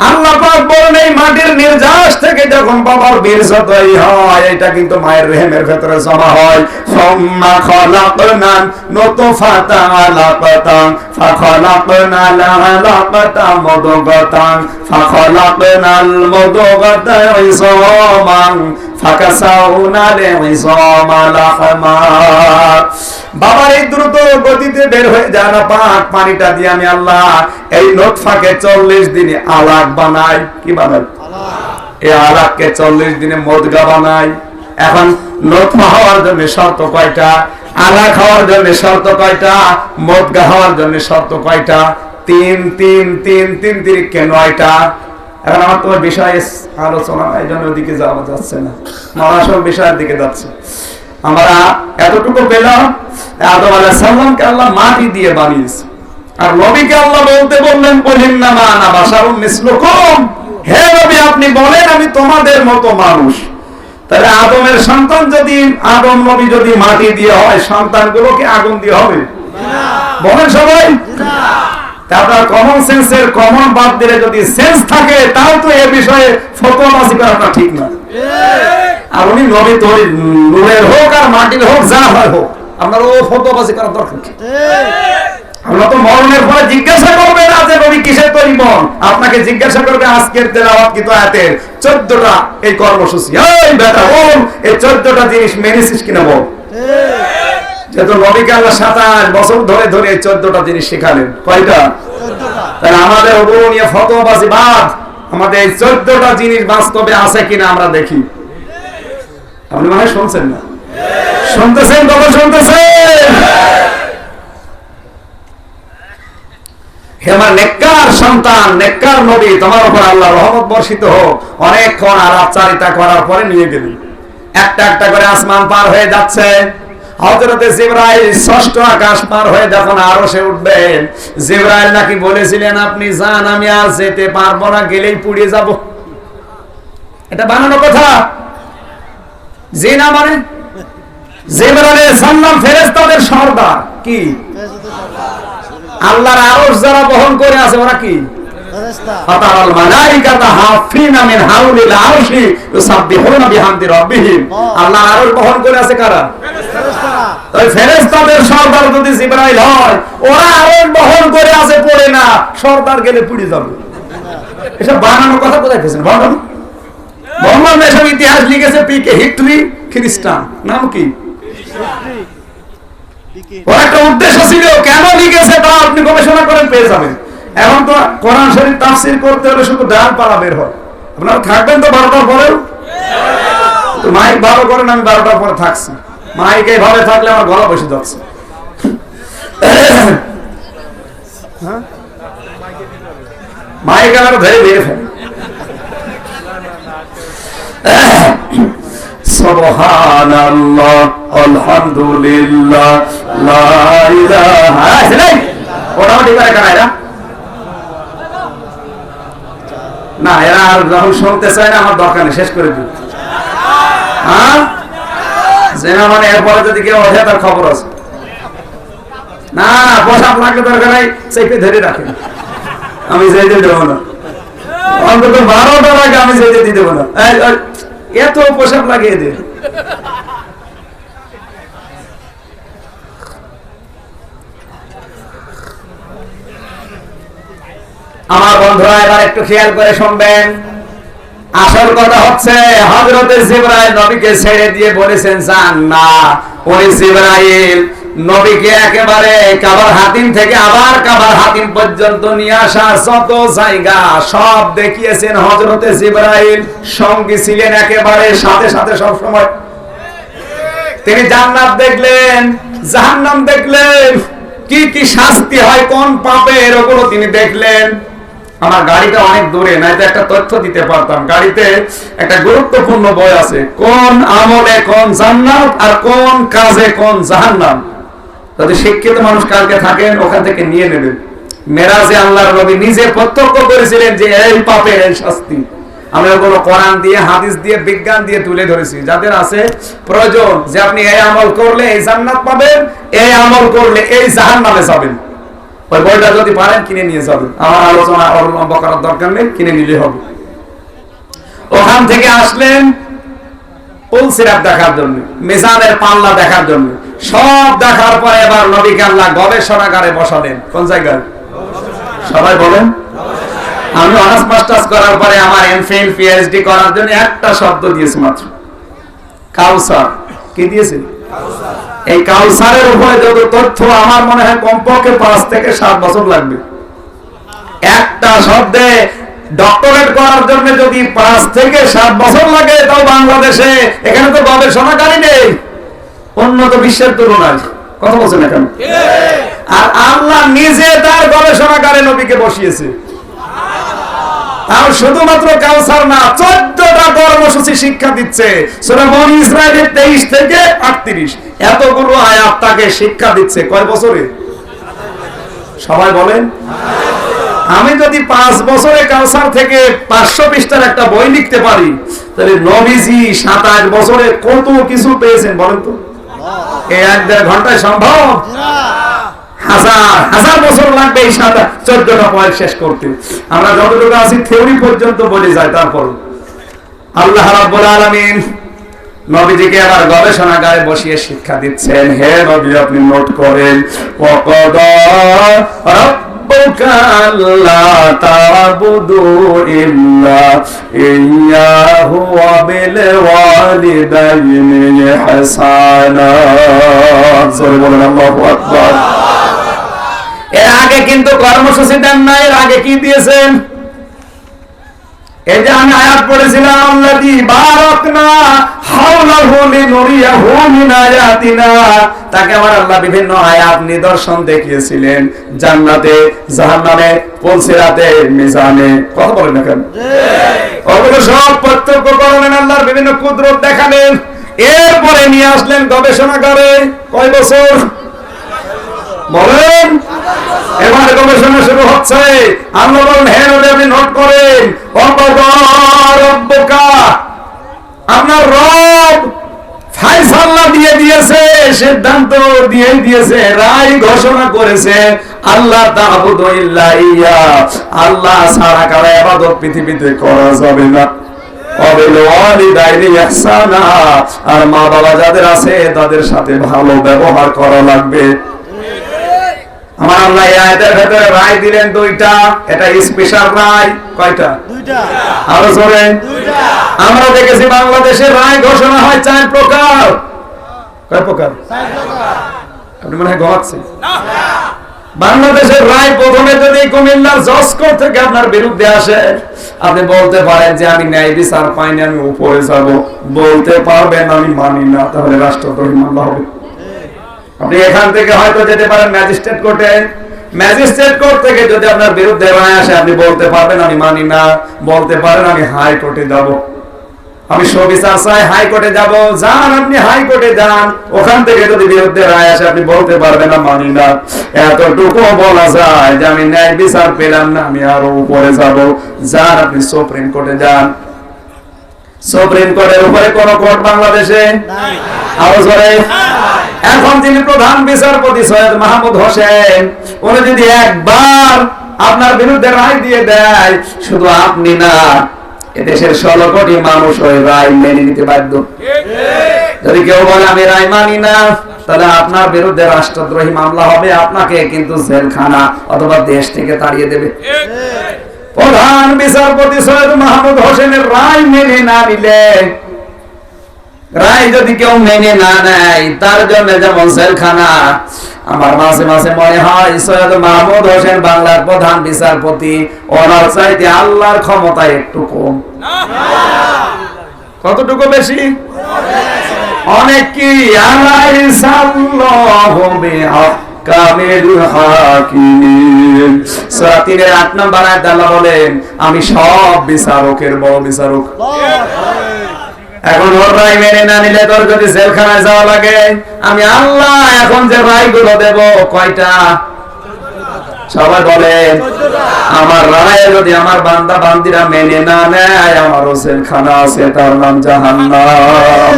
আল্লাহ পাক বলেন এই মাটির নির্যাস থেকে যখন বাবার বীর্য তৈরি হয়, এটা কিন্তু মায়ের রেহেমের ভেতরে জমা হয়। সুম্মা খালাকনা নুতফাতান আলাকাতান ফাখালাকনাল আলাকাতা মুদগাতান ফাখালাকনাল মুদগাতা ইযামান ফাকাসাউনাল ইযামা লাহমা। বাবার এই দ্রুত গতিতে বের হয়ে যায় না পাক, পানিটা দিয়ে আমি আল্লাহ এই নুতফাকে 40 দিনে আলাক বানাই। কি বানাই? এই আলাককে 40 দিনে মুদগা বানাই। এখন নুতফা হওয়ার জন্য শর্ত কয়টা? আলাক হওয়ার জন্য শর্ত কয়টা? মুদগা হওয়ার জন্য শর্ত কয়টা? 3 3 3 3 তিরিকে 9টা। এখন আমার তোমার বিষয় আলোচনা, এই জন্য ওদিকে যাওয়া যাচ্ছে না, আসল বিষয়ের দিকে যাচ্ছে। আমরা এতটুকু পেলাম, আদম আলাইহিস সালামকে আল্লাহ মাটি দিয়ে বানিয়েছে, আর নবীকে আল্লাহ বলতে বললেন কুলিন্নামা আনা বাশারুম মিসলুকুম, হে নবী আপনি বলেন আমি তোমাদের মতো মানুষ। তাহলে আদমের সন্তান যদি, আদম নবী যদি মাটি দিয়ে হয়, সন্তানগুলোকে আগুন দিয়ে হবে না? বলেন সবাই না। তারপর কমন সেন্সের কমন বাদ দিলে যদি সেন্স থাকে, তাও তো এই বিষয়ে ফতোয়াবাজি করাটা ঠিক না। আর উনি নবী তো নূরের হোক আর মাটির হোক, যা হয় হোক, আপনার ও ফতোয়াবাজি করার দরকার কি? আমরা তো মরণের পরে জিজ্ঞাসা করবে না যে নবী কিসের তৈরি মন, আপনাকে জিজ্ঞাসা করবে আজকের তেলাওয়াত কি তো আয়াতের 14টা এই কর্মসূচি, এই বেটা বল এই 14টা জিনিস মেনেছিস কিনা বল। যেহেতু নবীকে আল্লাহ 27 বছর ধরে ধরে এই 14টা জিনিস শেখালেন, কয়টা? 14টা। তাহলে আমাদের ওগুলো নিয়ে ফতোয়াবাজি বাদ, আমাদের এই 14টা জিনিস বাস্তবে আছে কিনা আমরা দেখি। আপনি মনে হয় শুনছেন না? শুনতেছেন? কত শুনতেছেন? হে আমার নেককার সন্তান, নেককার নবী, তোমার উপর আল্লাহ রহমত বর্ষিত হোক। অনেকক্ষণ আলাপচারিতা করার পরে নিয়ে গেলেন, একটা একটা করে আসমান পার হয়ে যাচ্ছে। হযরতে জিবরাইল 6ষ্ঠ আকাশ পার হয়ে যখন আরশে উঠবেন, জিবরাইল নাকি বলেছিলেন আপনি যান, আমি আর যেতে পারবো না, গেলেই পুড়িয়ে যাব। এটা বানানো কথা? জি না মানে? জিবরাইল সাল্লাম ফেরেশতাদের সর্দার। কি? আল্লাহর আরশ যারা বহন করে আছে ওরা কি? ফেরেশতা। ফাতারাল মালাইকাতা হাফিনা মিন হাউলিল আরশি ইউসাব্বিহুনা বিহামদি রাব্বিহিম। আল্লাহর আরশ বহন করে আছে কারা? ফেরেশতারা। ওই ফেরেশতাদের সর্দার যদি জিবরাইল হয়, ওরা আরশ বহন করে আছে, পড়ে না, সর্দার গেলে পুড়ে যাবে। এসব বানানো কথা কোথায় পেয়েছেন? বলেন। মোহাম্মদ এসব ইতিহাস লিখেছে পিকে হিস্ট্রি খ্রিস্টান, নাম কি? ওর একটা উদ্দেশ্য ছিল, কেন লিখেছে তা আপনি গবেষণা করেন, পেয়ে যাবেন। এখন তো কোরআন শরীফ তাফসীর করতে হলে শুধু ডাল পাড়া বের হয়। আপনারা থাকবেন তো 12টার পরেও? তো মাইক ভালো করেন, আমি 12টার পরে থাকছি। মাইক এইভাবে থাকলে আমার গলা বসে যাচ্ছে। মাইক আমার ধরে বের ফেলে। সুবহানাল্লাহ আলহামদুলিল্লাহ লা ইলাহা ইল্লাল্লাহ। ওটা ঠিক করে কারা এরা? না, এরা আর যখন শুনতে চায় না, আমার দরকার নেই, শেষ করে দিই। হ্যাঁ, যে মানে এরপরে যদি কেউ ওঠে তার খবর আছে। না, পোশাক লাগলে দরকার নেই, চেপে ধরে রাখেন, আমি যেতে দেবো না। অন্তত 12টার আগে আমি যেতে দিতে দেবো না। এত পোশাক লাগিয়ে দে। আমার বন্ধুরা এবার একটু খেয়াল করে শুনবেন। আসল কথা হচ্ছে হযরতে জিবরাইল নবীকে ছেড়ে দিয়ে বলেছেন যান না। ওই জিবরাইল নবীকে একেবারে কাবার হাতিম থেকে আবার কাবার হাতিম পর্যন্ত নিয়ে আসা যত জায়গা সব দেখিয়েছেন হযরতে জিবরাইল। সঙ্গী ছিলেন একেবারে সাথে সাথে সব সময়। তিনি জান্নাত দেখলেন, জাহান্নাম দেখলেন, কি কি শাস্তি হয় কোন পাপের, ওগুলো তিনি দেখলেন। আমার গাড়িটা অনেক দূরে, নাইতো একটা তথ্য দিতে পারতাম। গাড়িতে একটা গুরুত্বপূর্ণ বই আছে, কোন আমলে কোন জান্নাত আর কোন কাজে কোন জাহান্নাম। যদি শিক্ষিত মানুষ কালকে থাকেন, ওখান থেকে নিয়ে নেবেন। মেরাজে আল্লাহর নবী নিজে প্রত্যক্ষ করেছিলেন যে এই পাপের এই শাস্তি, আমি ওগুলো কোরআন দিয়ে, হাদিস দিয়ে, বিজ্ঞান দিয়ে তুলে ধরেছি। যাদের আছে প্রয়োজন যে আপনি এই আমল করলে এই জান্নাত পাবেন, এই আমল করলে এই জাহান্নামে যাবেন, ওই বইটা যদি পারেন কিনে নিয়ে যাবেন। আমার আলোচনা লম্বা করার দরকার নেই, কিনে নিলে হবে। ওখান থেকে আসলেন পুলসিরাত দেখার জন্য, মিজানের পাল্লা দেখার জন্য। সব দেখার পরে এবার নবীকে আল্লাহ গবেষণাগারে বসালেন। কোন জায়গায়? সবাই বলেন। আমি অনার্স মাস্টার্স করার পরে আমার এমফিল পিএইচডি করার জন্য একটা শব্দ দিয়েছি মাত্র, কাউসার। কি দিয়েছি? এই কাউসারের উপরে যত তথ্য, আমার মনে হয় কমপক্ষে 5 থেকে 7 বছর লাগবে। একটা শব্দে ডক্টরেট করার জন্য যদি 5 থেকে 7 বছর লাগে, তাও বাংলাদেশে এখানে তো গবেষণাগারই নেই উন্নত বিশ্বের তুলনায়। কথা বলছেন এখন? আর আল্লাহ নিজে তার গবেষণাগারে নবীকে বসিয়েছে। আর শুধুমাত্র কাউসার না, 14টা কর্মসূচি শিক্ষা দিচ্ছে। সূরা বনী ইসরাঈলের 23 থেকে 38 এতগুলো আয়াত তাকে শিক্ষা দিচ্ছে। কয় বছরে? সবাই বলেন। আমি যদি 5 বছরে কাউসার থেকে 500 পৃষ্ঠার একটা বই লিখতে পারি, তাহলে নবীজি 27 বছরে কত কিছু পেয়েছেন বলেন তো? এই 1-1.5 ঘন্টায় সম্ভব? হাজার বছর লাগবে এই 14টা পয়েন্ট শেষ করতে। আমরা যতটুকু আছি থিওরি পর্যন্ত বলে যায়। তারপর আল্লাহ রাব্বুল আলামিন নবীজিকে আবার গবেষণাগারে বসিয়ে শিক্ষা দিচ্ছেন। হে নবী, আপনি নোট করেন, ওয়াকাদা রাব্বুকা আল্লা তা'বুদু ইল্লা ইয়্যাহু ওয়া বিল ওয়ালিদাইনি ইহসানা। জোরে বলেন আল্লাহু আকবার। এর আগে কিন্তু কর্মসূচি দেন নাই। এর আগে কি দিয়েছেন? এই যে আমি আয়াত পড়েছিলাম, আল্লাযী বারাকনা হাওলাহু লিনুরিয়াহু মিন আয়াতিনা, তাকে আমার আল্লাহ বিভিন্ন আয়াত নিদর্শন দেখিয়েছিলেন, জান্নাতে, জাহান্নামে, পুলসিরাতে, মিজানে। কথা বলেন না কেন? ওগুলো সব প্রত্যক্ষ করলেন, আল্লাহর বিভিন্ন কুদরত দেখালেন। এরপরে নিয়ে আসলেন গবেষণাগারে। কয় বছর বলেন? এবার গবেষণা শুরু হচ্ছে। আল্লাহ বলেন, হে নবী, আপনি নোট করেন, আপনার রব ফায়সালা দিয়ে দিয়েছে, সিদ্ধান্ত দিয়ে দিয়েছে, রায় ঘোষণা করেছে, আল্লাহ তা'বুদু ইল্লা ইয়্যা, আল্লাহ ছাড়া কারো ইবাদত পৃথিবীতে করা যাবে না। আর মা বাবা যাদের আছে তাদের সাথে ভালো ব্যবহার করা লাগবে। আমার আল্লাহ এই আয়াতের ভেতরে রায় দিলেন 2টা। এটা স্পেশাল রায়। কয়টা? 2টা। আরো জোরে? 2টা। আমরা দেখেছি বাংলাদেশে রায় ঘোষণা হয় 4 প্রকার। কয় প্রকার? 4 প্রকার। আপনি মনে হয় ঘুমাচ্ছেন না। বাংলাদেশের রায় প্রথমে যদি কুমিল্লার জজ কোর্ট থেকে আপনার বিরুদ্ধে আসে, আপনি বলতে পারেন যে আমি ন্যায় বিচার পাইনি, আমি উপরে যাব। বলতে পারবেন আমি মানি না, তাহলে রাষ্ট্রদ্রোহী মামলা হবে। আপনি এখান থেকে হয়তো যেতে পারেন ম্যাজিস্ট্রেট কোর্টে। ম্যাজিস্ট্রেট কোর্ট থেকে যদি আপনার বিরুদ্ধে রায় আসে, আপনি বলতে পারবেন আমি মানি না। বলতে পারেন আমি হাইকোর্টে যাব, আমি সুবিচার চাই, হাইকোর্টে যাব। যান, আপনি হাইকোর্টে যান। ওখান থেকে যদি বিরুদ্ধে রায় আসে, আপনি বলতে পারবেন না মানি না। এতটুকু বলা যায় যে আমি ন্যায় বিচার পেলাম না, আমি আরো উপরে যাব। যান, আপনি সুপ্রিম কোর্টে যান। সুপ্রিম কোর্টের উপরে কোন কোর্ট বাংলাদেশে নাই। আরো জোরে? এখন যিনি প্রধান বিচারপতি সৈয়দ মাহমুদ হোসেন, উনি যদি একবার আপনার বিরুদ্ধে রায় দিয়ে দেয়, শুধু আপনি না, এদেশের 16 কোটি মানুষ ওই রায় মেনে নিতে বাধ্য। যদি কেউ বলে আমি রায় মানি না, তাহলে আপনার বিরুদ্ধে রাষ্ট্রদ্রোহী মামলা হবে, আপনাকে কিন্তু জেলখানা অথবা দেশ থেকে তাড়িয়ে দেবে। প্রধান বিচারপতি সৈয়দ মাহমুদ হোসেনের রায় মেনে না নিলে, রায় যদি কেউ মেনে না নেয়, তার জন্য যেমন জেলখানা। আমার মাঝে মাঝে মনে হয় সৈয়দ মাহমুদ হোসেন বাংলার প্রধান বিচারপতি, ওনার চাইতে আল্লাহর ক্ষমতা একটু কম। কতটুকু বেশি? অনেক। কি আলাইসাল্লাহু বিহাক্কামিল হাকিমিন। সূরা 3 8 নম্বর আয়াত আল্লাহ বলেন, আমি সব বিচারকের বড় বিচারক। এখন ওর রায় মেনে না নিলে তোর যদি জেলখানায় যাওয়া লাগে, আমি আল্লাহ এখন যে রায়গুলো দেব, কয়টা? সবাই বলেন আমার রায় যদি আমার বান্দা বান্দিরা মেনে না নেয়, আমার জেলখানা আছে, তার নাম জাহান্নাম।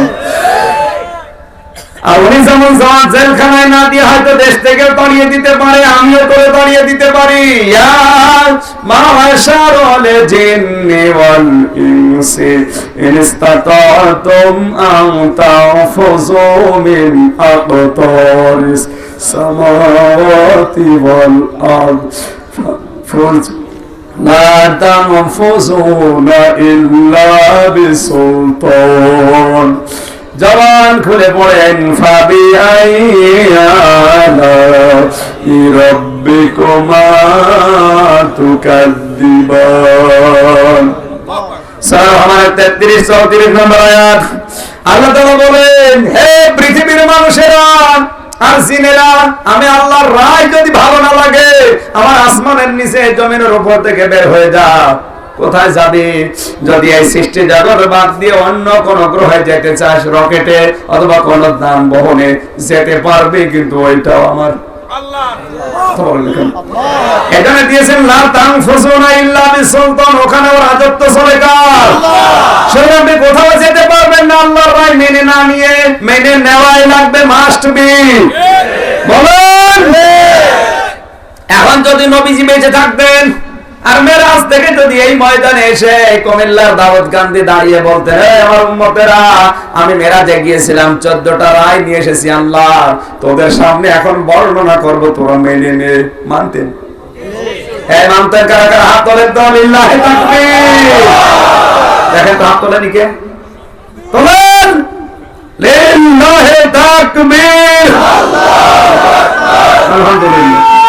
আর উনি যেমন জেলখানায় না দিয়ে হয়তো দেশ থেকে তাড়িয়ে দিতে পারে, আমিও করে তাড়িয়ে দিতে পারি। ইয়া মাশারাল জিন্নি ওয়াল ইনসি ইন ইসতাতাতুম আন তাফুযু মিন আকতারিস সামাওয়াতি ওয়াল আরদ لا تنفذون إلا بسلطان। জবান খুলে পড়েন রাব্বিকুমা তুকাদ্দিবান। সূরা আমার 33-34 নম্বর আয়াত। আল্লাহ তাআলা বলেন, হে পৃথিবীর মানুষেরা আর জিনেরা, আমি আল্লাহর রায় যদি ভালো না লাগে, আমার আসমানের নিচে জমিনের উপর থেকে বের হয়ে যা। কোথায় যাবি? যদি এই সৃষ্টি জগৎ বাদ দিয়ে অন্য কোন গ্রহে যেতে চাস, রকেটে অথবা কোন দান বহনে যেতে পারবি, কিন্তু ওইটাও আমার আল্লাহ। এখানে দিয়েছেন লা তানফুযুনা ইল্লা বিসুলতান, ওখানে ওর রাজত্ব চলে কার? সেটা আপনি কোথাও যেতে পারবেন না আল্লাহর রায় মেনে না নিয়ে। মেনে নেওয়াই লাগবে, মাস্ট বি। বলেন এখন যদি নবীজি বেঁচে থাকতেন আর মেরাজ থেকে যদি এই ময়দানে এসে কুমিল্লার দাউদ গান্ধী দাঁড়িয়ে বলতেন, হে আমার উম্মতেরা, আমি মেরাজে গিয়েছিলাম, 14টা রায় নিয়ে এসেছি আল্লাহ, তোদের সামনে এখন বর্ণনা করব, তোরা মেনে নে, মানতেন? হ্যাঁ মানতেন? কারা কারা হাত তোলেন তো? লিল্লাহি তাকবীর। দেখেন তো হাত তোলেন কে? তোলেন। লিল্লাহি তাকবীর। আল্লাহু আকবার। আলহামদুলিল্লাহ।